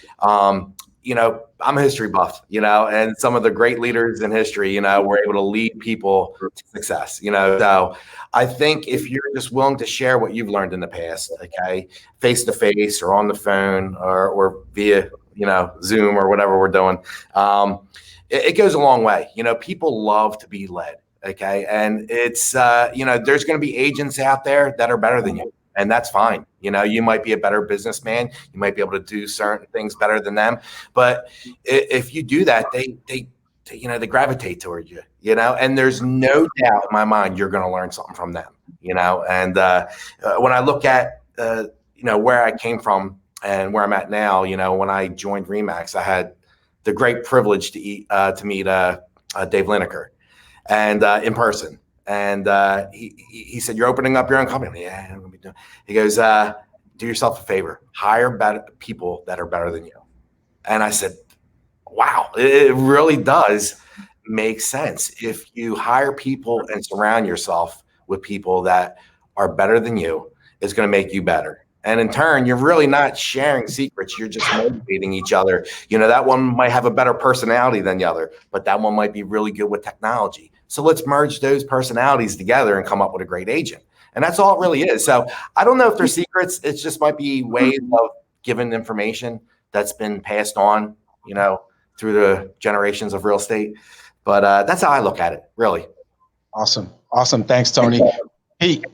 you know, I'm a history buff, you know, and some of the great leaders in history, you know, were able to lead people to success, you know. So I think if you're just willing to share what you've learned in the past, okay, face to face or on the phone or via, you know, Zoom or whatever we're doing, it goes a long way. You know, people love to be led. Okay. And it's, you know, there's going to be agents out there that are better than you. And that's fine. You know, you might be a better businessman. You might be able to do certain things better than them. But if you do that, they you know, they gravitate toward you, you know, and there's no doubt in my mind you're going to learn something from them, you know. And when I look at, you know, where I came from and where I'm at now, you know, when I joined RE/MAX, I had the great privilege to meet Dave Lineker and in person. And he said, you're opening up your own company. Yeah, I'm gonna be doing. He goes, do yourself a favor, hire better people that are better than you. And I said, wow, it really does make sense. If you hire people and surround yourself with people that are better than you, it's going to make you better. And in turn, you're really not sharing secrets. You're just motivating each other. You know, that one might have a better personality than the other, but that one might be really good with technology. So let's merge those personalities together and come up with a great agent. And that's all it really is. So I don't know if they're secrets. It just might be ways of giving information that's been passed on, you know, through the generations of real estate. But that's how I look at it, really. Awesome. Thanks, Tony. Pete,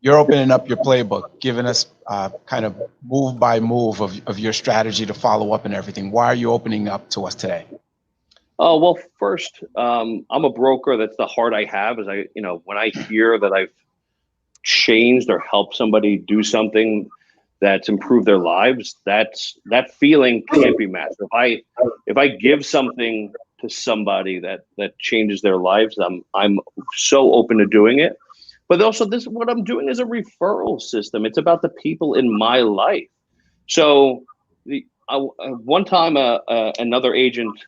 you're opening up your playbook, giving us kind of move by move of your strategy to follow up and everything. Why are you opening up to us today? Oh, well, first, I'm a broker. That's the heart I have. Is you know, when I hear that I've changed or helped somebody do something that's improved their lives, that feeling can't be matched. If I give something to somebody that changes their lives, I'm so open to doing it. But also, what I'm doing is a referral system. It's about the people in my life. So one time, another agent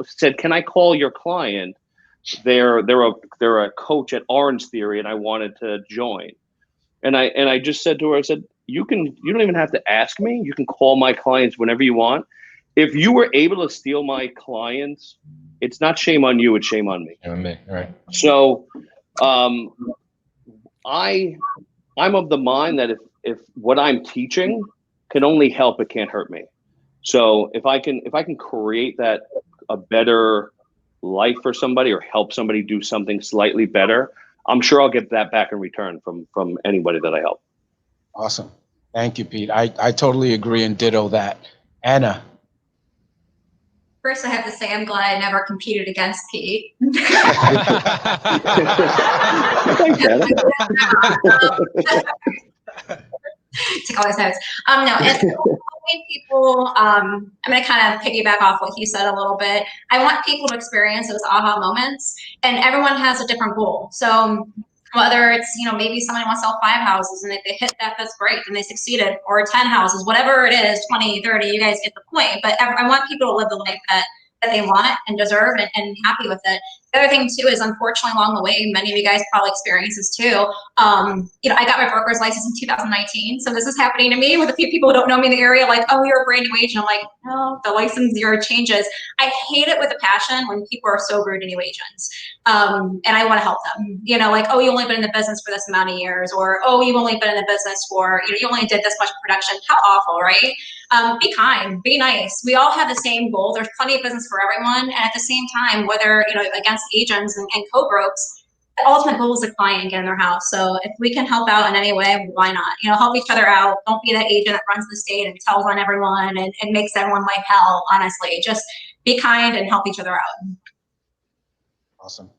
said, "Can I call your client? They're a coach at Orange Theory, and I wanted to join." And I just said to her, I said, "You don't even have to ask me. You can call my clients whenever you want. if you were able to steal my clients, it's not shame on you, it's shame on me. Right. So I'm of the mind that if what I'm teaching can only help, it can't hurt me. So if I can create that a better life for somebody or help somebody do something slightly better, I'm sure I'll get that back in return from anybody that I help. Awesome. Thank you, Pete. I totally agree and ditto that. Anna. First, I have to say I'm glad I never competed against Pete. Thanks, Anna. Take all his notes. No, it's helping people. I'm going to kind of piggyback off what he said a little bit. I want people to experience those aha moments, and everyone has a different goal. So whether it's, maybe somebody wants to sell 5 houses and if they hit that, that's great and they succeeded, or 10 houses, whatever it is, 20, 30, you guys get the point. But I want people to live the life that they want and deserve and happy with it. The other thing too is, unfortunately, along the way, many of you guys probably experience this too. I got my broker's license in 2019. So this is happening to me with a few people who don't know me in the area, like, oh, you're a brand new agent. I'm like, no, the license year changes. I hate it with a passion when people are so rude to new agents. And I want to help them, like, oh, you only been in the business for this amount of years, or, oh, you've only been in the business for, you only did this much production. How awful, right? Be kind, be nice. We all have the same goal. There's plenty of business for everyone. And at the same time, whether, against agents and co-brokes, the ultimate goal is the client get in their house. So if we can help out in any way, why not? Help each other out. Don't be that agent that runs the state and tells on everyone and makes everyone life hell, honestly. Just be kind and help each other out. Awesome.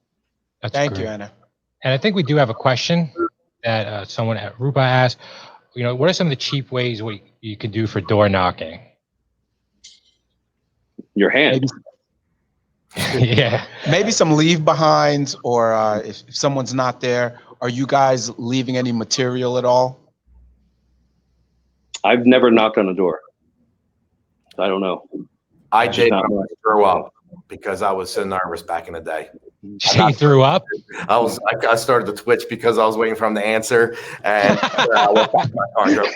That's Thank great. you, Anna. And I think we do have a question that someone at Rupa asked. What are some of the cheap ways you can do for door knocking? Your hand. Yeah. Maybe some leave behinds, or if someone's not there, are you guys leaving any material at all? I've never knocked on a door. I don't know. I Just did not when I much. threw up because I was so nervous back in the day. You threw up? I started to twitch because I was waiting for him to answer, and I went back to my car and drove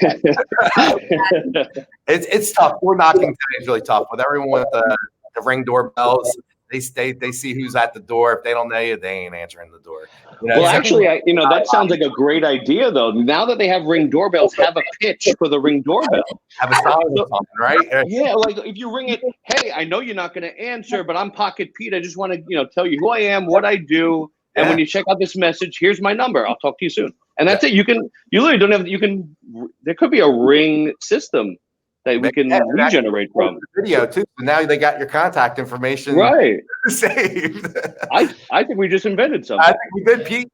back. It's tough. Door knocking today is really tough with everyone with the Ring doorbells. They see who's at the door. If they don't know you, they ain't answering the door. Well, actually, that sounds like a great idea, though. Now that they have Ring doorbells, have a pitch for the Ring doorbell. Have a song or something, right? Yeah, like if you ring it, hey, I know you're not going to answer, but I'm Pocket Pete. I just want to, tell you who I am, what I do, and when you check out this message, here's my number. I'll talk to you soon. And that's it. You literally don't have. There could be a Ring system that we can regenerate from. Video too. So now they got your contact information right saved. I think we just invented something. I think we did, Pete.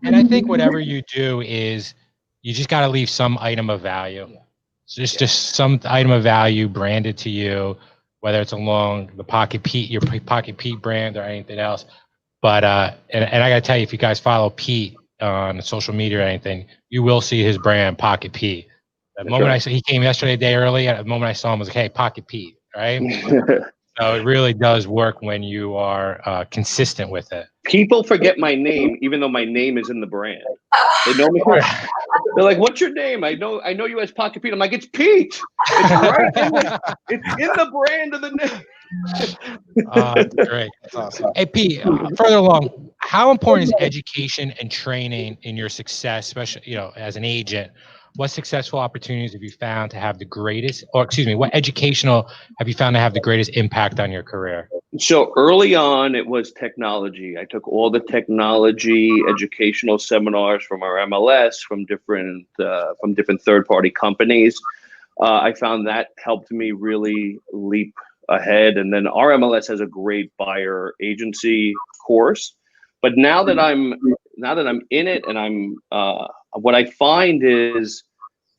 and I think whatever you do is you just got to leave some item of value. Just some item of value branded to you, whether it's along the Pocket Pete, your Pocket Pete brand, or anything else. But and I got to tell you, if you guys follow Pete on social media or anything, you will see his brand, Pocket Pete. The moment I saw he came yesterday a day early, at the moment I saw him, I was like, hey, Pocket Pete, right? So it really does work when you are consistent with it. People forget my name, even though my name is in the brand. They know me. They're like, "What's your name?" I know you as Pocket Pete. I'm like, "It's Pete. It's right it's in the brand of the name." That's great. That's awesome. Hey, Pete, further along, how important is education and training in your success, especially as an agent? What successful opportunities have you found to have the greatest, what educational have you found to have the greatest impact on your career? So early on, it was technology. I took all the technology educational seminars from our MLS, from different third-party companies. I found that helped me really leap ahead. And then our MLS has a great buyer agency course. But now that I'm in it, and what I find is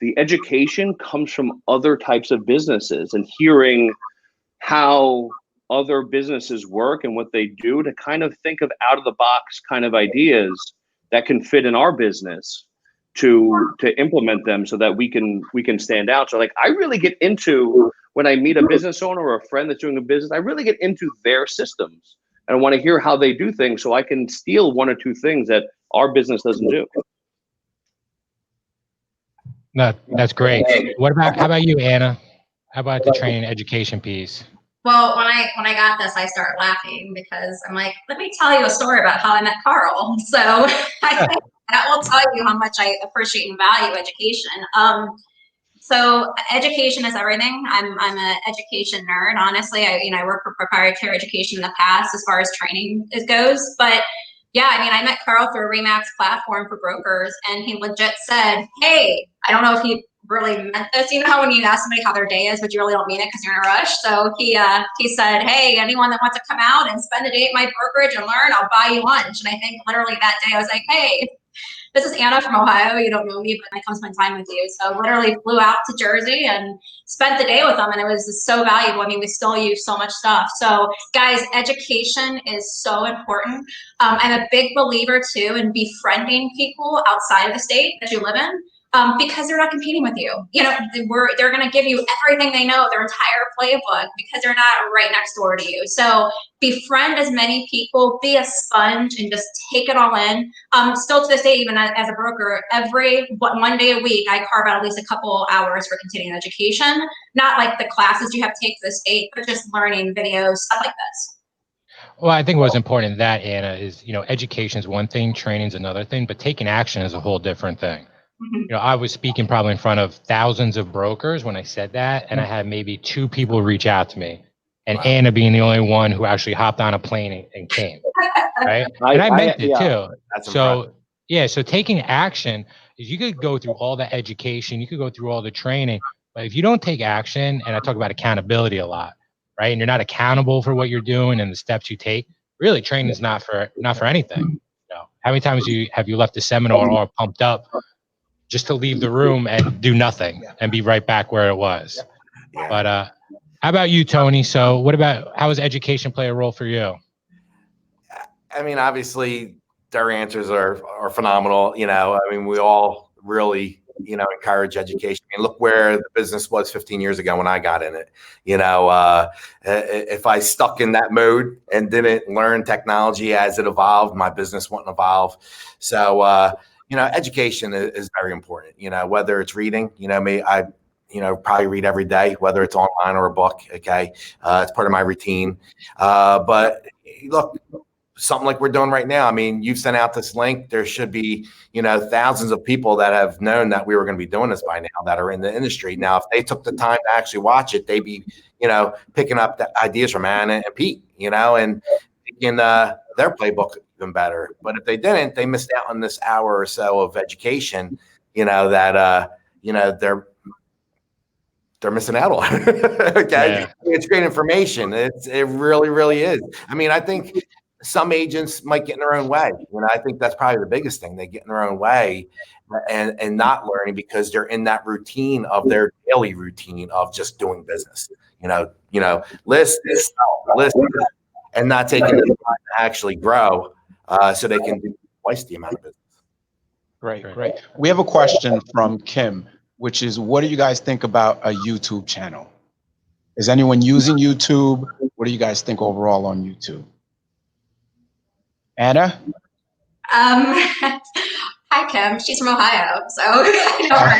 the education comes from other types of businesses, and hearing how other businesses work and what they do, to kind of think of out of the box kind of ideas that can fit in our business to implement them so that we can stand out. So like, I really get into, when I meet a business owner or a friend that's doing a business, I really get into their systems. And I want to hear how they do things so I can steal one or two things that our business doesn't do. No, that's great. How about you, Anna? How about the training education piece? Well, when I got this, I started laughing because I'm like, let me tell you a story about how I met Carl. So I think that will tell you how much I appreciate and value education. So education is everything. I'm an education nerd. Honestly, I worked for proprietary education in the past as far as training goes. But yeah, I mean, I met Carl through a Remax platform for brokers, and he legit said, "Hey, I don't know if he really meant this. You know how when you ask somebody how their day is, but you really don't mean it because you're in a rush." So he said, "Hey, anyone that wants to come out and spend a day at my brokerage and learn, I'll buy you lunch." And I think literally that day I was like, "Hey, this is Anna from Ohio. You don't know me, but I come spend time with you." So literally flew out to Jersey and spent the day with them, and it was so valuable. I mean, we still use so much stuff. So guys, education is so important. I'm a big believer too in befriending people outside of the state that you live in. Because they're not competing with you. You know, they're going to give you everything they know, their entire playbook, because they're not right next door to you. So befriend as many people, be a sponge, and just take it all in. Still to this day, even as a broker, one day a week, I carve out at least a couple hours for continuing education. Not like the classes you have to take to the state, but just learning videos, stuff like this. Well, I think what's important in that, Anna, is, education is one thing, training is another thing, but taking action is a whole different thing. I was speaking probably in front of thousands of brokers when I said that, and I had maybe 2 people reach out to me, and Anna being the only one who actually hopped on a plane and came, right? And I meant it too. That's So impressive. yeah, so taking action is, you could go through all the education, you could go through all the training, but if you don't take action, and I talk about accountability a lot, right? And you're not accountable for what you're doing and the steps you take, really training is not for anything. How many times have you left the seminar all pumped up just to leave the room and do nothing and be right back where it was? Yeah. But how about you, Tony? So how does education play a role for you? I mean, obviously their answers are phenomenal. I mean, we all really, encourage education. I mean, look where the business was 15 years ago when I got in it. If I stuck in that mode and didn't learn technology as it evolved, my business wouldn't evolve. So, education is very important, whether it's reading, I probably read every day, whether it's online or a book. Okay. It's part of my routine. But look, something like we're doing right now. I mean, you've sent out this link. There should be, thousands of people that have known that we were going to be doing this by now that are in the industry. Now, if they took the time to actually watch it, they'd be, picking up the ideas from Anna and Pete, and making their playbook even better. But if they didn't, they missed out on this hour or so of education, that, they're missing out on. Okay. Yeah. It's great information. It really, really is. I mean, I think some agents might get in their own way. I think that's probably the biggest thing. They get in their own way and not learning because they're in that routine of their daily routine of just doing business, list, and not taking the time to actually grow so they can do twice the amount of business. Great. We have a question from Kim, which is, what do you guys think about a YouTube channel? Is anyone using YouTube? What do you guys think overall on YouTube? Anna? Hi, Kim. She's from Ohio, so I know her.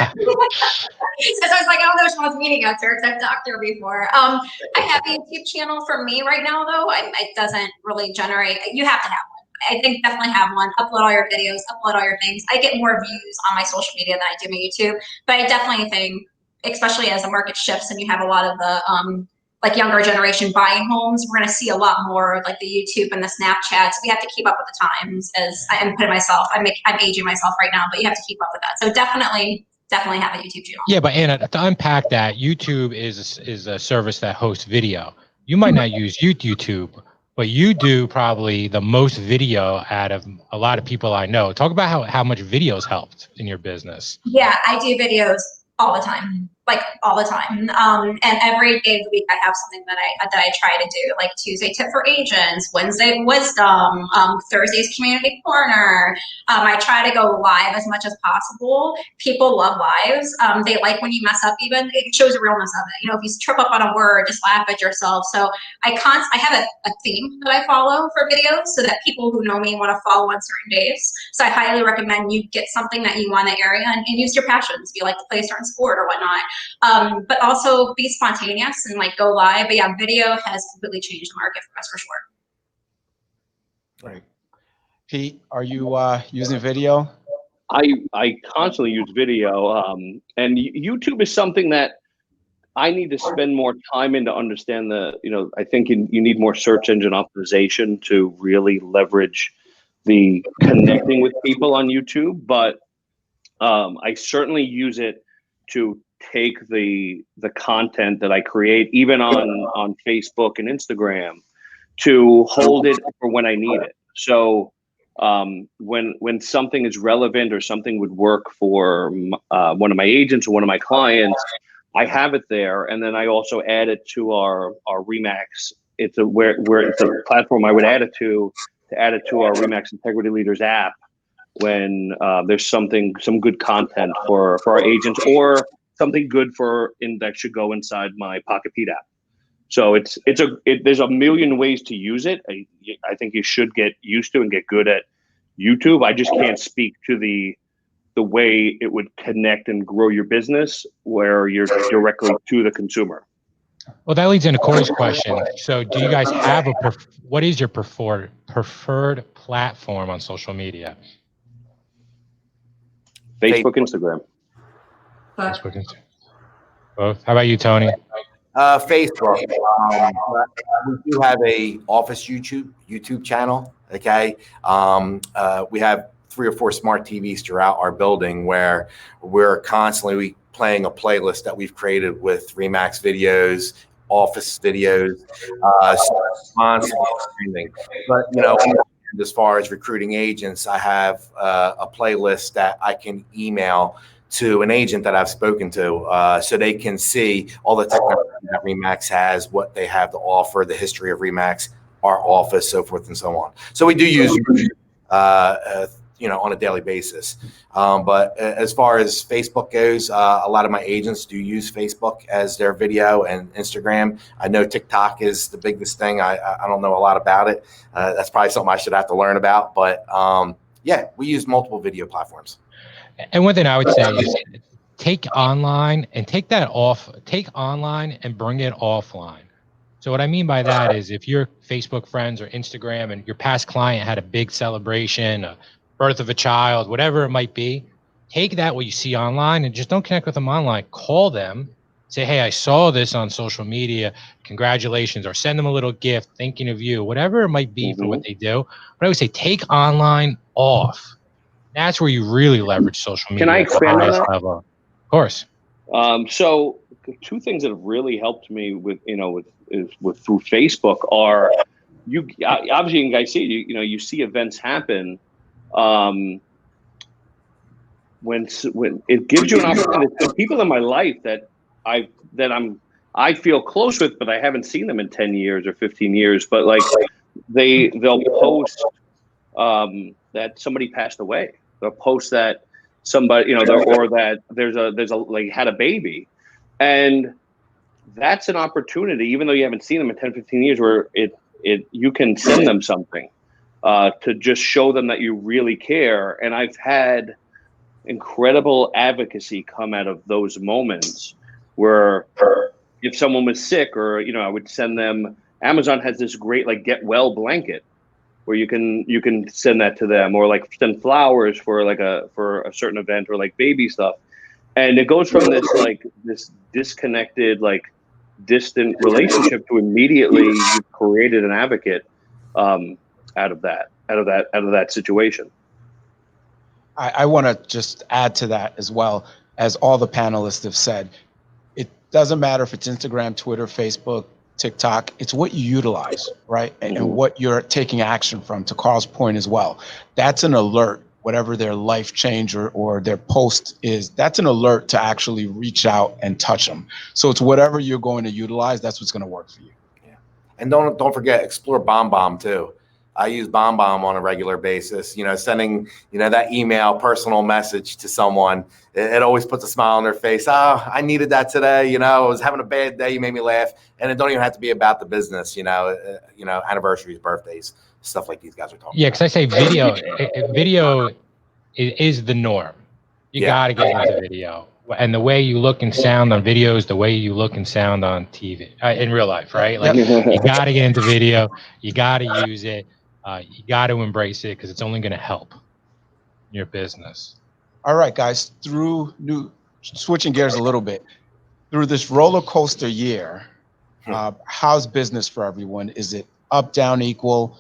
So I was like, I don't know if she wants me to answer because I've talked to her before. I have a YouTube channel for me right now, though. It doesn't really generate. You have to have one. I think definitely have one. Upload all your videos, upload all your things. I get more views on my social media than I do my YouTube. But I definitely think, especially as the market shifts and you have a lot of the younger generation buying homes, we're going to see a lot more of like the YouTube and the Snapchats. We have to keep up with the times. As I am putting myself, I'm aging myself right now, but you have to keep up with that. So definitely have a YouTube channel. Yeah, but Anna, to unpack that, YouTube is a service that hosts video. You might not use YouTube, but you do probably the most video out of a lot of people I know. Talk about how much videos helped in your business. Yeah, I do videos all the time. And every day of the week I have something that I try to do, like Tuesday tip for agents, Wednesday wisdom, Thursday's community corner. I try to go live as much as possible. People love lives. They like when you mess up, even it shows the realness of it. If you trip up on a word, just laugh at yourself. So I have a theme that I follow for videos so that people who know me want to follow on certain days. So I highly recommend you get something that you want in the area and use your passions. If you like to play a certain sport or whatnot. But also be spontaneous and like go live. But yeah, video has completely changed the market for us for sure. Right. Pete, are you using video? I constantly use video, and YouTube is something that I need to spend more time in to understand I think you need more search engine optimization to really leverage the connecting with people on YouTube. But I certainly use it to take the content that I create, even on Facebook and Instagram, to hold it for when I need it. So when something is relevant or something would work for one of my agents or one of my clients, I have it there, and then I also add it to our Remax. It's where it's a platform I would add it to add it to our Remax Integrity Leaders app when there's some good content for our agents, or something good that should go inside my Pocket Pete app. So there's a million ways to use it. I think you should get used to and get good at YouTube. I just can't speak to the way it would connect and grow your business where you're directly to the consumer. Well, that leads into Corey's question. So do you guys have what is your preferred platform on social media? Facebook, Instagram. Facebook, Instagram. Both. How about you, Tony? Facebook. We do have a office YouTube channel. Okay. We have 3 or 4 smart TVs throughout our building where we're constantly playing a playlist that we've created with Remax videos, office videos, constantly streaming. But as far as recruiting agents, I have a playlist that I can email to an agent that I've spoken to, so they can see all the technology that Remax has, what they have to offer, the history of Remax, our office, so forth and so on. So we do use on a daily basis. But as far as Facebook goes, a lot of my agents do use Facebook as their video, and Instagram. I know TikTok is the biggest thing. I don't know a lot about it. That's probably something I should have to learn about. But yeah, we use multiple video platforms. And one thing I would say is take online and take online and bring it offline. So what I mean by that is if your Facebook friends or Instagram and your past client had a big celebration, a birth of a child, whatever it might be, take that what you see online and just don't connect with them online. Call them, say, hey, I saw this on social media. Congratulations, or send them a little gift, thinking of you, whatever it might be for what they do. But I would say take online off. That's where you really leverage social media. Can I expand on that? Level. Of course. So the 2 things that have really helped me with through Facebook are obviously you guys see you see events happen. When it gives you an opportunity, the people in my life that I feel close with, but I haven't seen them in 10 years or 15 years, but like they'll post that somebody passed away. They'll post that somebody, or that there's a like had a baby, and that's an opportunity, even though you haven't seen them in 10, 15 years, where you can send them something to just show them that you really care. And I've had incredible advocacy come out of those moments where if someone was sick, or I would send them. Amazon has this great like get well blanket where you can send that to them, or like send flowers for a certain event, or like baby stuff. And it goes from this disconnected, like distant relationship to immediately you've created an advocate out of that situation. I want to just add to that as well, as all the panelists have said. It doesn't matter if it's Instagram, Twitter, Facebook, TikTok, it's what you utilize, right? And what you're taking action from, to Carl's point as well. That's an alert, whatever their life change or their post is, that's an alert to actually reach out and touch them. So it's whatever you're going to utilize, that's what's going to work for you. Yeah. And don't forget, explore BombBomb too. I use BombBomb on a regular basis, sending, that email, personal message to someone. It always puts a smile on their face. Oh, I needed that today. I was having a bad day. You made me laugh. And it don't even have to be about the business, anniversaries, birthdays, stuff like these guys are talking about. Yeah, because I say video is the norm. You got to get into video. and the way you look and sound on video is the way you look and sound on TV in real life, right? Like you got to get into video, you got to use it, you got to embrace it because it's only going to help your business. All right, guys, switching gears a little bit, through this roller coaster year, how's business for everyone? Is it up, down, equal?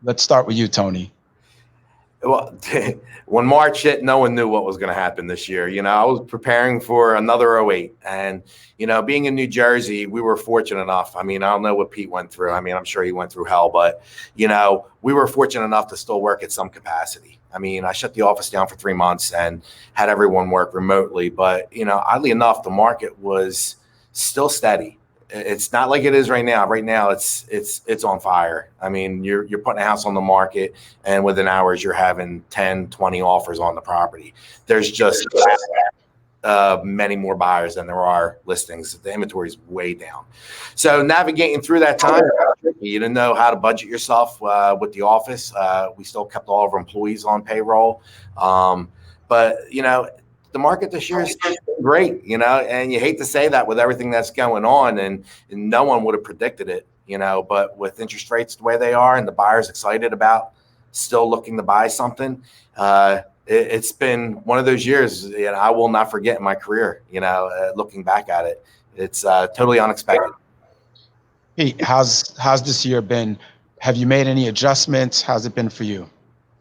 Let's start with you, Tony. Well, when March hit, no one knew what was going to happen this year. You know, I was preparing for another 08. And, you know, being in New Jersey, we were fortunate enough. I mean, I don't know what Pete went through. I mean, I'm sure he went through hell, but, you know, we were fortunate enough to still work at some capacity. I mean, I shut the office down for 3 months and had everyone work remotely. But, you know, oddly enough, the market was still steady. It's not like it is right now. Right now, it's on fire. I mean, you're putting a house on the market, and within hours, you're having 10, 20 offers on the property. There's just many more buyers than there are listings. The inventory is way down. So navigating through that time, you didn't know how to budget yourself with the office. We still kept all of our employees on payroll. But, you know, the market this year is great, you know, and you hate to say that with everything that's going on, and no one would have predicted it, you know, but with interest rates the way they are and the buyers excited about still looking to buy something, it's been one of those years, you know, I will not forget in my career, you know, looking back at it. It's totally unexpected. Pete, how's this year been? Have you made any adjustments? How's it been for you?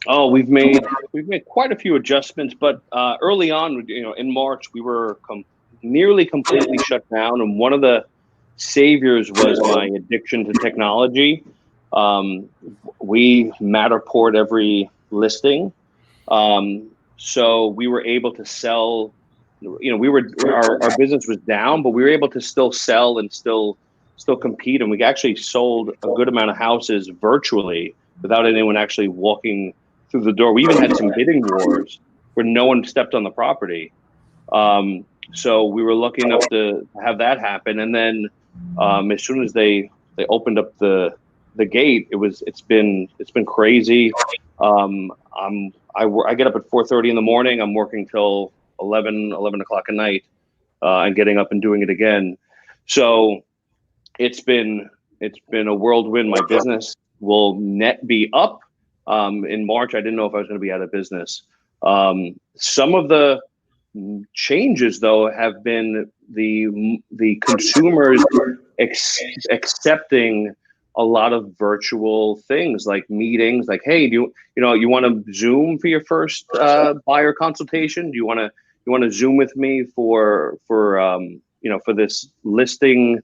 Oh, we've made quite a few adjustments, but early on, you know, in March, we were nearly completely shut down, and one of the saviors was my addiction to technology. We Matterport every listing, so we were able to sell. You know, our business was down, but we were able to still sell and still compete, and we actually sold a good amount of houses virtually without anyone actually walking through the door. We even had some bidding wars where no one stepped on the property. So we were lucky enough to have that happen. And then as soon as they opened up the gate, it's been crazy. I get up at 4:30 in the morning. I'm working till 11 o'clock at night, and getting up and doing it again. So it's been a whirlwind. My business will net be up. In March, I didn't know if I was going to be out of business. Some of the changes, though, have been the consumers accepting a lot of virtual things, like meetings. Like, hey, do you want to Zoom for your first buyer consultation? Do you want to Zoom with me for this listing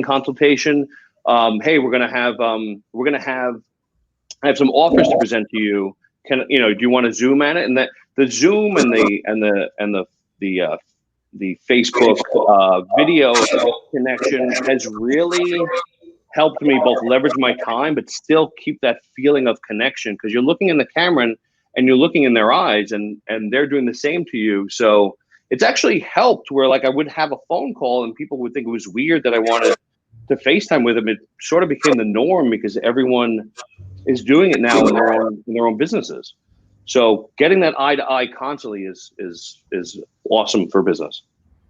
consultation? Hey, I have some offers to present to you. Do you want to Zoom at it? And that the Zoom and the Facebook video connection has really helped me both leverage my time, but still keep that feeling of connection, because you're looking in the camera and you're looking in their eyes, and they're doing the same to you. So it's actually helped where, like, I would have a phone call and people would think it was weird that I wanted to FaceTime with them. It sort of became the norm because everyone is doing it now in their own businesses. So getting that eye to eye constantly is awesome for business.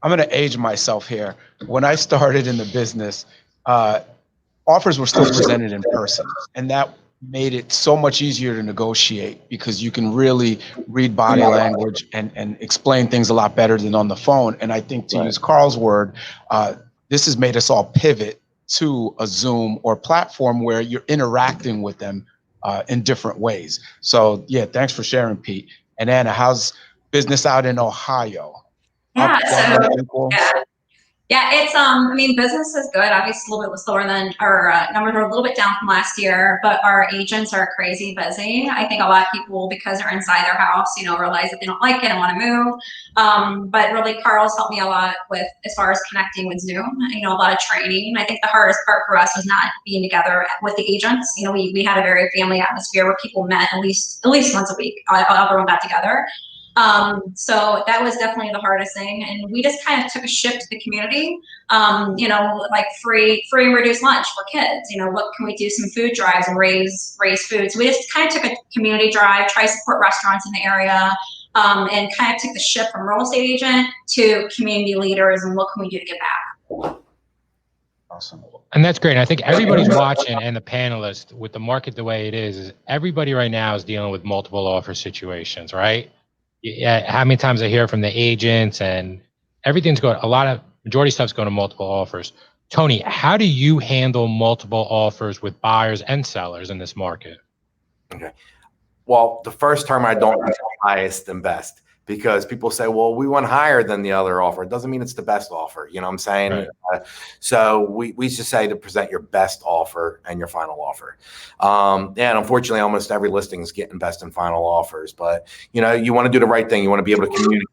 I'm going to age myself here. When I started in the business, offers were still presented in person, and that made it so much easier to negotiate because you can really read body language and explain things a lot better than on the phone. And I think, to use Carl's word, this has made us all pivot to a Zoom or platform where you're interacting with them in different ways. So yeah, thanks for sharing, Pete. And Anna, how's business out in Ohio? Yeah, it's I mean, business is good. Obviously, a little bit slower than our numbers are a little bit down from last year, but our agents are crazy busy. I think a lot of people, because they're inside their house, realize that they don't like it and want to move. But really, Carl's helped me a lot with, as far as connecting with Zoom. A lot of training. I think the hardest part for us was not being together with the agents. We had a very family atmosphere where people met at least once a week. Everyone got together. So that was definitely the hardest thing. And we just kind of took a shift to the community, like free and reduced lunch for kids. What can we do? Some food drives and raise food. So we just kind of took a community drive, try to support restaurants in the area. and kind of took the shift from real estate agent to community leaders and what can we do to give back. Awesome. And that's great. And I think everybody's watching, and the panelists, with the market the way it is everybody right now is dealing with multiple offer situations, right? Yeah. How many times I hear from the agents, and everything's going, majority stuff's going to multiple offers. Tony, how do you handle multiple offers with buyers and sellers in this market? Okay. Well, the first term I don't use highest and best, because people say, well, we want higher than the other offer. It doesn't mean it's the best offer. You know what I'm saying? Right. So we just say to present your best offer and your final offer. And unfortunately, almost every listing is getting best and final offers. But, you know, you want to do the right thing. You want to be able to communicate,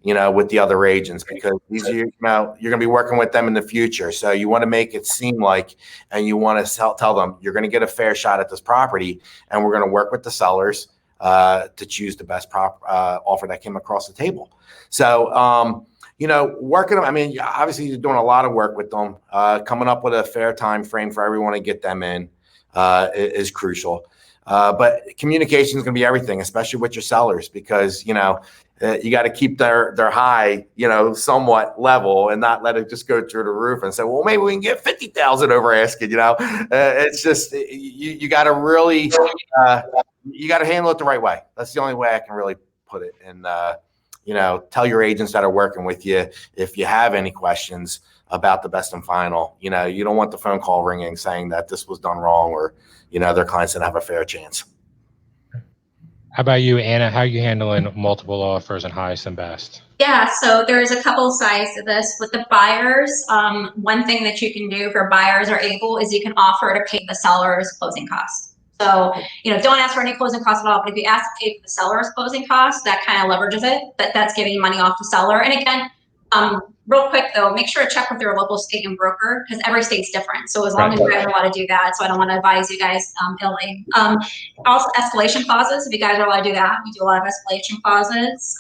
you know, with the other agents, because these, you know, you're going to be working with them in the future. So you want to make it seem like, and you want to tell them you're going to get a fair shot at this property, and we're going to work with the sellers to choose the best offer that came across the table. So, you know, working them, I mean, obviously you're doing a lot of work with them. Coming up with a fair time frame for everyone to get them in is crucial. But communication is going to be everything, especially with your sellers, because, you know, you got to keep their high, you know, somewhat level, and not let it just go through the roof and say, well, maybe we can get 50,000 over asking, you know. It's just, you got to really, you got to handle it the right way. That's the only way I can really put it. And, you know, tell your agents that are working with you, if you have any questions about the best and final, you know, you don't want the phone call ringing saying that this was done wrong, or, you know, their clients didn't have a fair chance. How about you, Anna? How are you handling multiple offers and highest and best? Yeah, so there's a couple sides to this. With the buyers, one thing that you can do for buyers are able is you can offer to pay the seller's closing costs. So, you know, don't ask for any closing costs at all, but if you ask to pay for the seller's closing costs, that kind of leverages it, that's giving you money off the seller. And again, real quick though, make sure to check with your local state and broker, because every state's different. So as long as you guys are allowed to do that, so I don't want to advise you guys illy. Also escalation clauses, if you guys are allowed to do that, we do a lot of escalation clauses.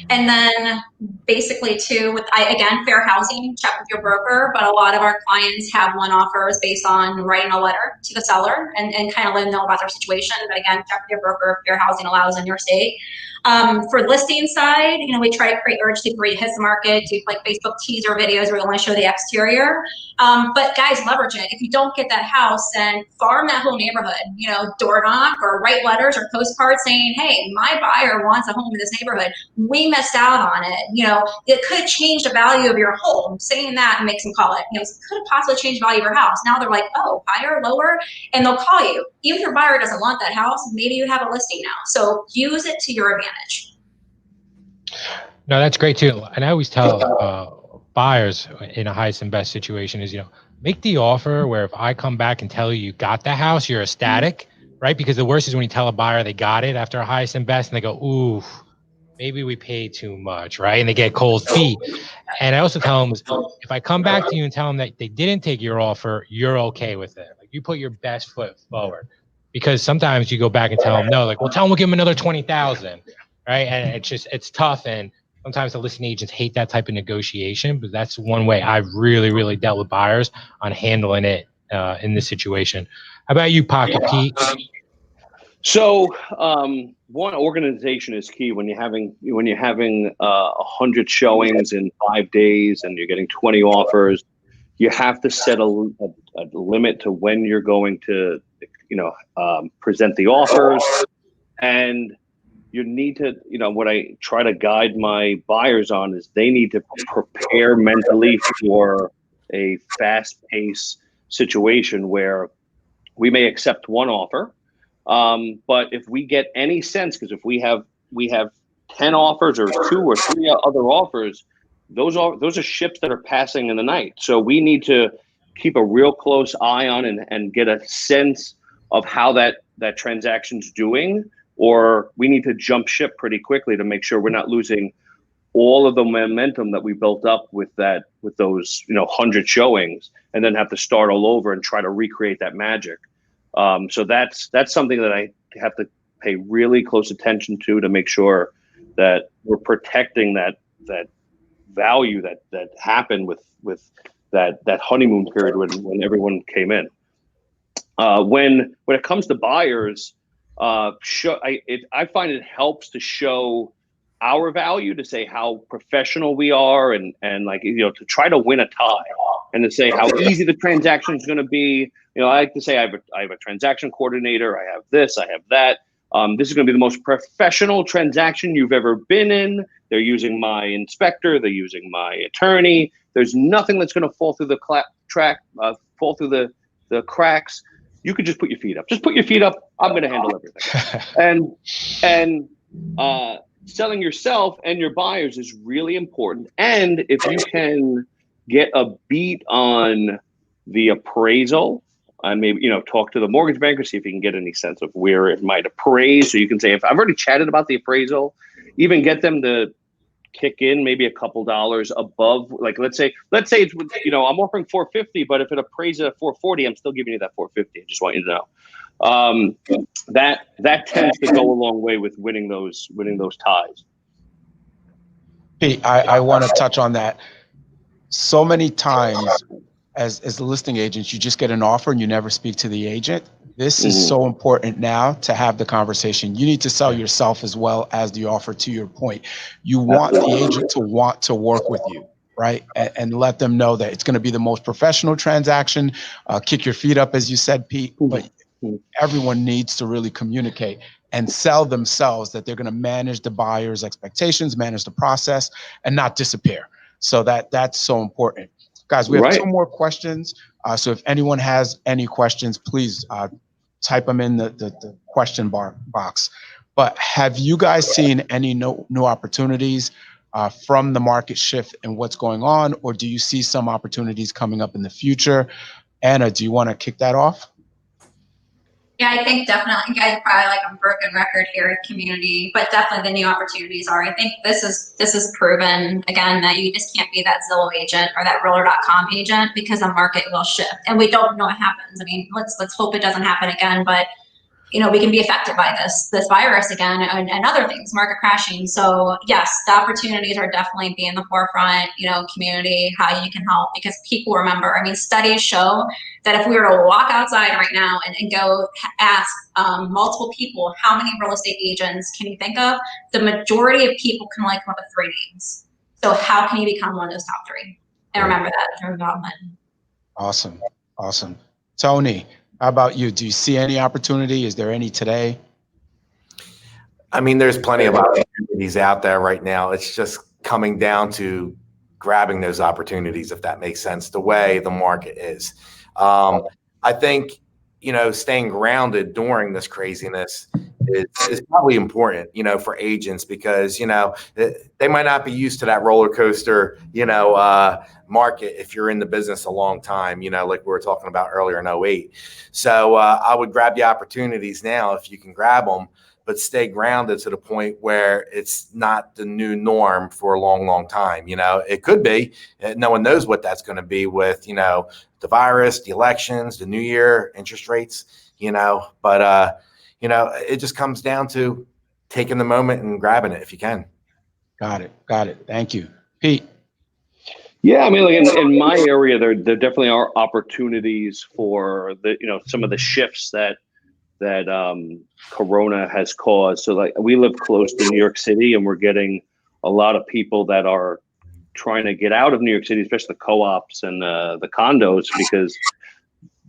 And then basically too, with again, fair housing, check with your broker, but a lot of our clients have one offers based on writing a letter to the seller and kind of let them know about their situation. But again, check with your broker if fair housing allows in your state. For listing side, you know, we try to create urgency before you hit the market, do like Facebook teaser videos where we only show the exterior. But guys, leverage it. If you don't get that house, then farm that whole neighborhood, you know, door knock or write letters or postcards saying, hey, my buyer wants a home in this neighborhood. We missed out on it. You know, it could have changed the value of your home. Saying that makes them call it, you know, it could have possibly changed the value of your house. Now they're like, oh, higher, lower, and they'll call you. Even if your buyer doesn't want that house, maybe you have a listing now. So use it to your advantage. No, that's great too. And I always tell buyers in a highest and best situation is, you know, make the offer where if I come back and tell you you got the house, you're ecstatic, right? Because the worst is when you tell a buyer they got it after a highest and best and they go, ooh, maybe we paid too much, right? And they get cold feet. And I also tell them, if I come back to you and tell them that they didn't take your offer, you're okay with it. Like, you put your best foot forward. Because sometimes you go back and tell them no, like, well, tell them we'll give them another 20,000, right? And it's tough. And sometimes the listing agents hate that type of negotiation, but that's one way I've really dealt with buyers on handling it in this situation. How about you, Pocket Pete? So one, organization is key when you're having 100 showings in 5 days and you're getting 20 offers. You have to set a limit to when you're going to, present the offers, and you need to, what I try to guide my buyers on is they need to prepare mentally for a fast-paced situation where we may accept one offer. But if we get any sense, because if we have 10 offers or 2 or 3 other offers, those are ships that are passing in the night. So we need to keep a real close eye on and get a sense of how that transaction's doing, or we need to jump ship pretty quickly to make sure we're not losing all of the momentum that we built up with those 100 showings, and then have to start all over and try to recreate that magic. So that's something that I have to pay really close attention to make sure that we're protecting that value that happened with that honeymoon period when everyone came in. When it comes to buyers, I find it helps to show our value, to say how professional we are, and like, to try to win a tie, and to say how easy the transaction is going to be. I like to say I have a transaction coordinator. I have this. I have that. This is going to be the most professional transaction you've ever been in. They're using my inspector. They're using my attorney. There's nothing that's going to fall through the fall through the cracks. You could just put your feet up. Just put your feet up. I'm going to handle everything. And selling yourself and your buyers is really important. And if you can get a beat on the appraisal, and maybe, talk to the mortgage banker, see if you can get any sense of where it might appraise. So you can say, if I've already chatted about the appraisal, even get them to kick in maybe a couple dollars above. Like, let's say it's, I'm offering 450, but if it appraises at 440, I'm still giving you that 450. I just want you to know. That tends to go a long way with winning those ties. Pete, I want to touch on that. So many times as a listing agent, you just get an offer and you never speak to the agent. This is so important now to have the conversation. You need to sell yourself as well as the offer, to your point. You want the agent to want to work with you, right? And let them know that it's going to be the most professional transaction. Kick your feet up, as you said, Pete, but everyone needs to really communicate and sell themselves that they're going to manage the buyer's expectations, manage the process, and not disappear. So that's so important. Guys, we have 2 more questions. So if anyone has any questions, please type them in the question box. But have you guys seen any new opportunities from the market shift and what's going on? Or do you see some opportunities coming up in the future? Anna, do you want to kick that off? Yeah, I think definitely, guys, probably like a broken record here in community, but definitely the new opportunities are. I think this is proven again that you just can't be that Zillow agent or that Realtor.com agent, because the market will shift, and we don't know what happens. I mean, let's hope it doesn't happen again, but we can be affected by this virus again and other things, market crashing. So yes, the opportunities are definitely be in the forefront, community, how you can help, because people remember. I mean, studies show that if we were to walk outside right now and go ask multiple people, how many real estate agents can you think of? The majority of people can only come up with 3 names. So how can you become one of those top 3? And remember that through development. Awesome. Tony, how about you? Do you see any opportunity? Is there any today? I mean, there's plenty of opportunities out there right now. It's just coming down to grabbing those opportunities, if that makes sense, the way the market is. I think, staying grounded during this craziness is probably important, for agents, because, they might not be used to that roller coaster, market if you're in the business a long time, like we were talking about earlier in 2008. So I would grab the opportunities now if you can grab them, but stay grounded to the point where it's not the new norm for a long, long time. It could be. No one knows what that's going to be with, the virus, the elections, the new year, interest rates, but, it just comes down to taking the moment and grabbing it if you can. Got it. Thank you. Pete. Yeah, I mean, like in my area, there definitely are opportunities for some of the shifts that Corona has caused. So like, we live close to New York City, and we're getting a lot of people that are trying to get out of New York City, especially the co-ops and the condos, because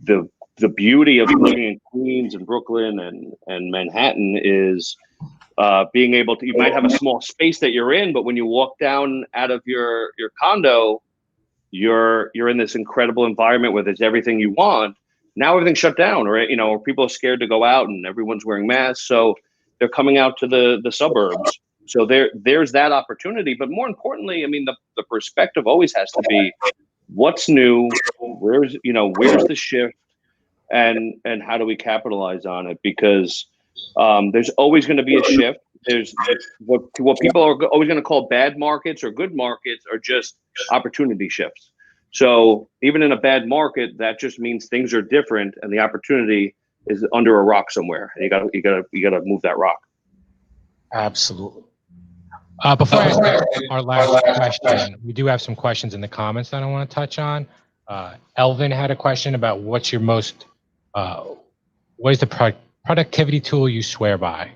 the beauty of living in Queens and Brooklyn and Manhattan is being able to, you might have a small space that you're in, but when you walk down out of your condo, you're in this incredible environment where there's everything you want. Now everything's shut down, right? Or people are scared to go out, and everyone's wearing masks, so they're coming out to the suburbs. So there's that opportunity. But more importantly, I mean, the perspective always has to be, what's new, where's the shift, and how do we capitalize on it? Because there's always going to be a shift. There's what people are always going to call bad markets or good markets are just opportunity shifts. So even in a bad market, that just means things are different, and the opportunity is under a rock somewhere, and you gotta move that rock. Absolutely. Before I ask our last question, we do have some questions in the comments that I want to touch on. Elvin had a question about what is the productivity tool you swear by?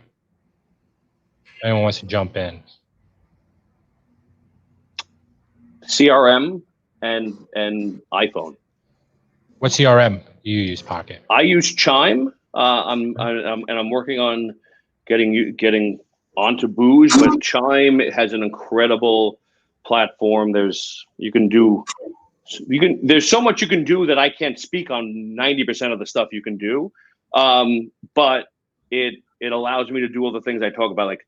Anyone wants to jump in? CRM and iPhone. What CRM do you use, Pocket? I use Chime. I'm working on getting onto Booge, but Chime has an incredible platform. There's so much you can do that I can't speak on 90% of the stuff you can do. But it allows me to do all the things I talk about, like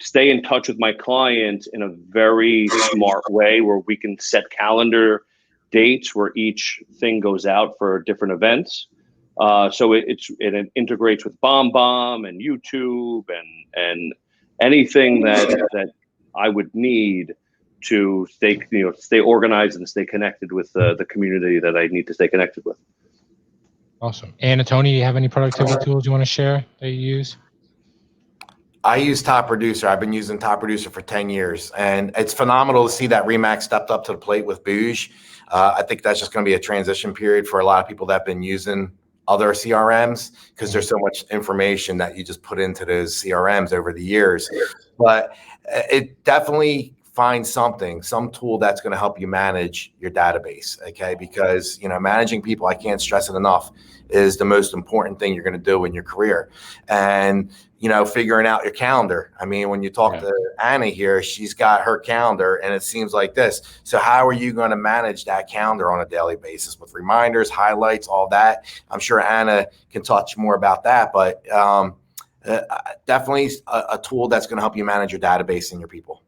stay in touch with my clients in a very smart way, where we can set calendar dates where each thing goes out for different events. So it integrates with BombBomb and YouTube and anything that I would need to stay organized and stay connected with the community that I need to stay connected with. Awesome. Anna, Tony, do you have any productivity tools you want to share that you use? I use Top Producer. I've been using Top Producer for 10 years, and it's phenomenal to see that Remax stepped up to the plate with Booge. I think that's just going to be a transition period for a lot of people that have been using other CRMs, because there's so much information that you just put into those CRMs over the years. But it definitely find some tool that's going to help you manage your database, okay? Because, managing people, I can't stress it enough, is the most important thing you're going to do in your career. And, figuring out your calendar. I mean, when you talk to Anna here, she's got her calendar and it seems like this. So how are you going to manage that calendar on a daily basis with reminders, highlights, all that? I'm sure Anna can touch more about that, but definitely a tool that's going to help you manage your database and your people.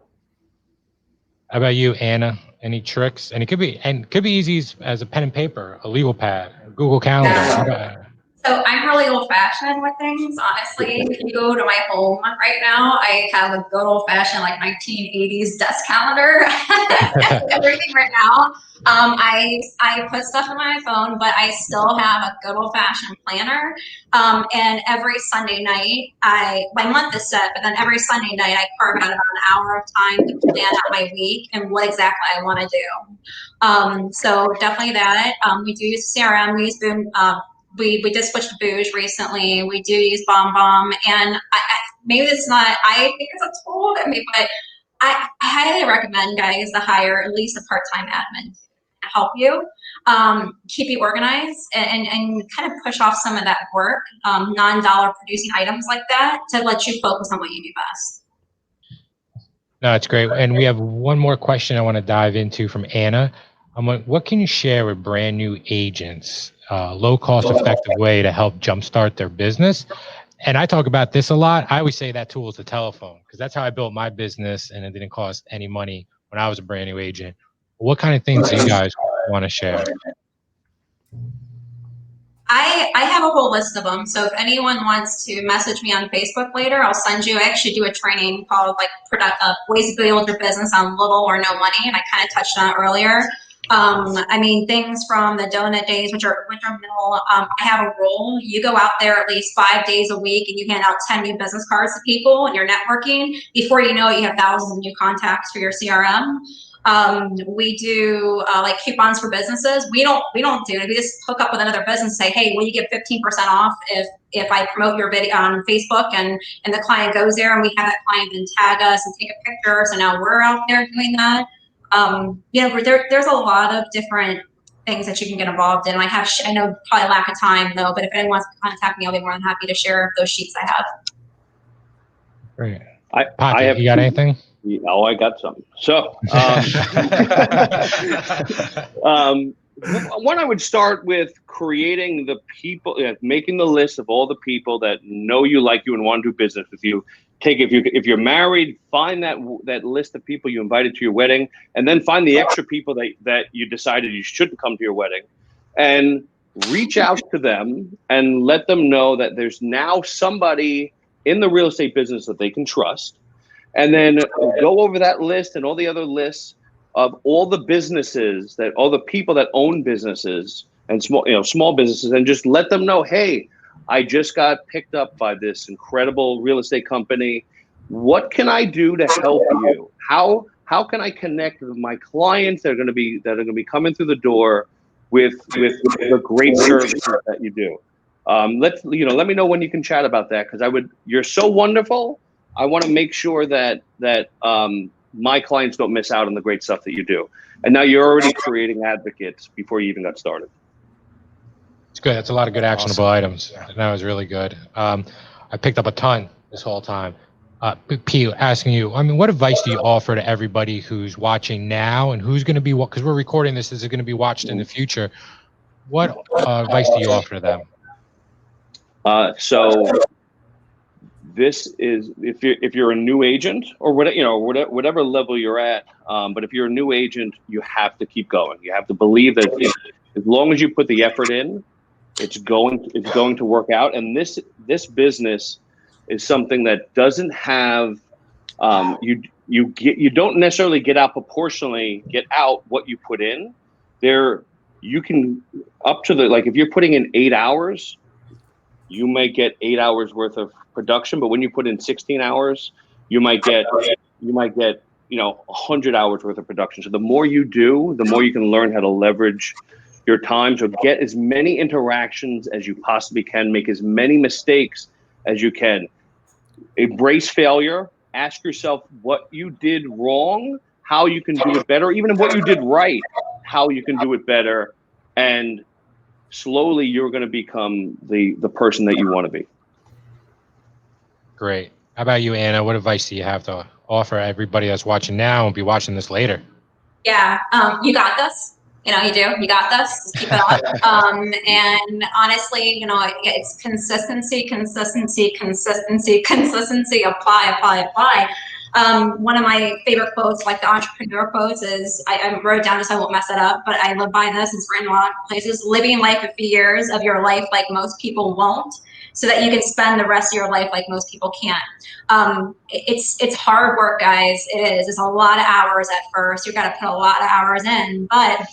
How about you, Anna? Any tricks? And it could be easy as a pen and paper, a legal pad, a Google Calendar. So I'm really old-fashioned with things, honestly. If you go to my home right now, I have a good old-fashioned, like 1980s desk calendar. Everything right now. I put stuff in my phone, but I still have a good old-fashioned planner. And every Sunday night, my month is set, but then every Sunday night, I carve out about an hour of time to plan out my week and what exactly I want to do. So definitely that. We do use CRM. We use Boom. We did switch to Booge recently. We do use BombBomb, and maybe it's not. I think it's a tool that but I highly recommend guys to hire at least a part-time admin to help you, keep you organized, and kind of push off some of that work, non-dollar producing items like that, to let you focus on what you do best. No, it's great. And we have one more question I want to dive into from Anna. What can you share with brand new agents? Low cost effective way to help jumpstart their business. And I talk about this a lot. I always say that tool is the telephone, because that's how I built my business and it didn't cost any money when I was a brand new agent. What kind of things do you guys want to share? I have a whole list of them. So if anyone wants to message me on Facebook later, I'll send you. I actually do a training called ways to build your business on little or no money. And I kind of touched on it earlier. Things from the donut days, which are minimal. I have a rule. You go out there at least 5 days a week and you hand out 10 new business cards to people and you're networking. Before you know it, you have thousands of new contacts for your CRM. We do like coupons for businesses. We don't do it. We just hook up with another business and say, hey, will you get 15% off if I promote your video on Facebook, and the client goes there and we have that client then tag us and take a picture. So now we're out there doing that. There's a lot of different things that you can get involved in. I know probably lack of time though, but if anyone wants to contact me, I'll be more than happy to share those sheets I have. Great. I have. You got anything? Oh, I got some. So, one, I would start with creating the people, making the list of all the people that know you, like you, and want to do business with you. If you're married, find that list of people you invited to your wedding, and then find the extra people that you decided you shouldn't come to your wedding, and reach out to them and let them know that there's now somebody in the real estate business that they can trust. And then go over that list and all the other lists of all the businesses, all the people that own businesses and small businesses, and just let them know, hey, I just got picked up by this incredible real estate company. What can I do to help you? How can I connect with my clients that are going to be coming through the door with the great services that you do? Let me know when you can chat about that, because you're so wonderful. I want to make sure that my clients don't miss out on the great stuff that you do. And now you're already creating advocates before you even got started. It's good. That's a lot of good actionable items. That was really good. I picked up a ton this whole time. P, asking you, I mean, what advice do you offer to everybody who's watching now and who's going to be, because we're recording this is going to be watched in the future. What advice do you offer to them? So this is, if you're a new agent or whatever level you're at, but if you're a new agent, you have to keep going. You have to believe that as long as you put the effort in, it's going to work out. And this business is something that doesn't have you don't necessarily get out what you put in. There you can up to if you're putting in 8 hours, you might get 8 hours worth of production, but when you put in 16 hours, you might get 100 hours worth of production. So the more you do, the more you can learn how to leverage your time. So get as many interactions as you possibly can, make as many mistakes as you can. Embrace failure. Ask yourself what you did wrong, how you can do it better, even what you did right, how you can do it better. And slowly you're going to become the person that you want to be. Great. How about you, Anna? What advice do you have to offer everybody that's watching now and be watching this later? Yeah, you got this. You do. You got this. Just keep it up. And honestly, it's consistency. Apply. One of my favorite quotes, like the entrepreneur quotes, is I wrote down this. I won't mess it up, but I live by this. It's written in a lot of places. Living life a few years of your life like most people won't, so that you can spend the rest of your life like most people can't. It's hard work, guys. It is. It's a lot of hours at first. You've got to put a lot of hours in, but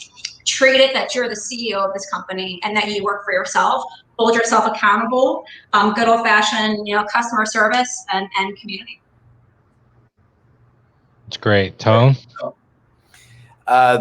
treat it that you're the CEO of this company and that you work for yourself. Hold yourself accountable. Good old fashioned, customer service and community. It's great. Tone? I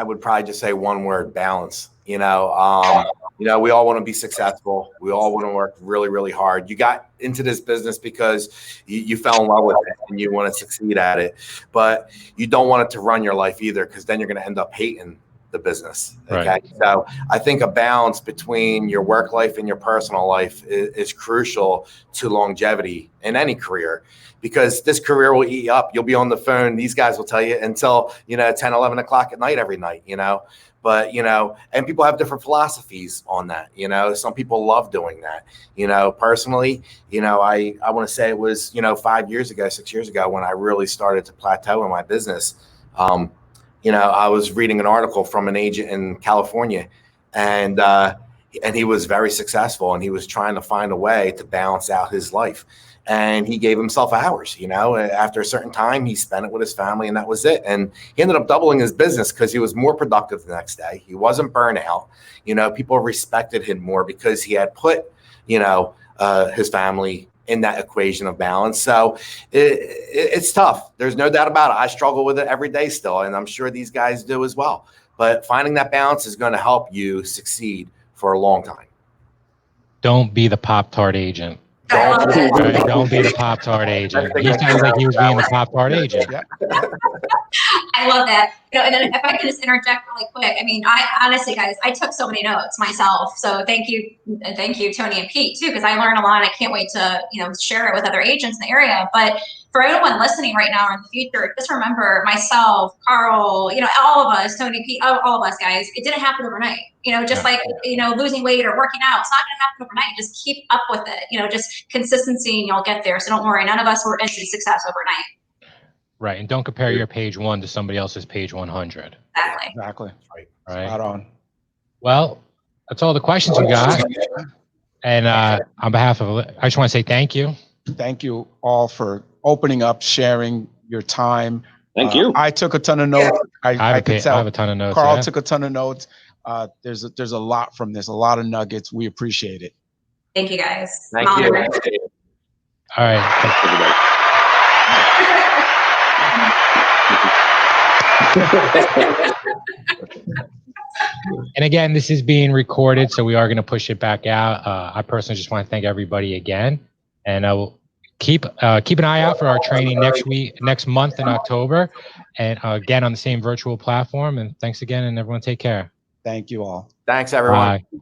would probably just say one word: balance. We all want to be successful. We all want to work really, really hard. You got into this business because you fell in love with it and you want to succeed at it, but you don't want it to run your life either, because then you're going to end up hating the business. Okay. Right. So I think a balance between your work life and your personal life is crucial to longevity in any career, because this career will eat you up. You'll be on the phone. These guys will tell you until, 10, 11 o'clock at night every night, But, and people have different philosophies on that. Some people love doing that. Personally, I want to say it was, 6 years ago when I really started to plateau in my business. I was reading an article from an agent in California, and he was very successful, and he was trying to find a way to balance out his life. And he gave himself hours, after a certain time, he spent it with his family, and that was it. And he ended up doubling his business because he was more productive the next day. He wasn't burnt out. People respected him more because he had put, his family in that equation of balance. So it's tough. There's no doubt about it. I struggle with it every day still, and I'm sure these guys do as well. But finding that balance is going to help you succeed for a long time. Don't be the Pop-Tart agent. Don't be the Pop-Tart agent. He sounds like he was being the Pop-Tart agent. I love that. And then if I could just interject really quick, I honestly, guys, I took so many notes myself. So thank you, Tony and Pete, too, because I learned a lot, and I can't wait to, share it with other agents in the area. But for anyone listening right now or in the future, just remember, myself, Carl, all of us, Tony, Pete, all of us guys, it didn't happen overnight. Just like, losing weight or working out, it's not going to happen overnight. Just keep up with it. Just consistency, and you'll get there. So don't worry. None of us were instant success overnight. Right. And don't compare your page 1 to somebody else's page 100. Exactly. Right. Spot on. Well, that's all the questions we got. And on behalf of, I just want to say thank you. Thank you all for opening up, sharing your time. Thank you. I took a ton of notes. I could tell. I have a ton of notes. Carl took a ton of notes. There's a lot from this, a lot of nuggets. We appreciate it. Thank you, guys. Thank you. All right. And again, this is being recorded, so we are going to push it back out. I personally just want to thank everybody again, and keep an eye out for our training next month in October, and again on the same virtual platform. And thanks again, and everyone take care. Thank you all. Thanks, everyone. Bye.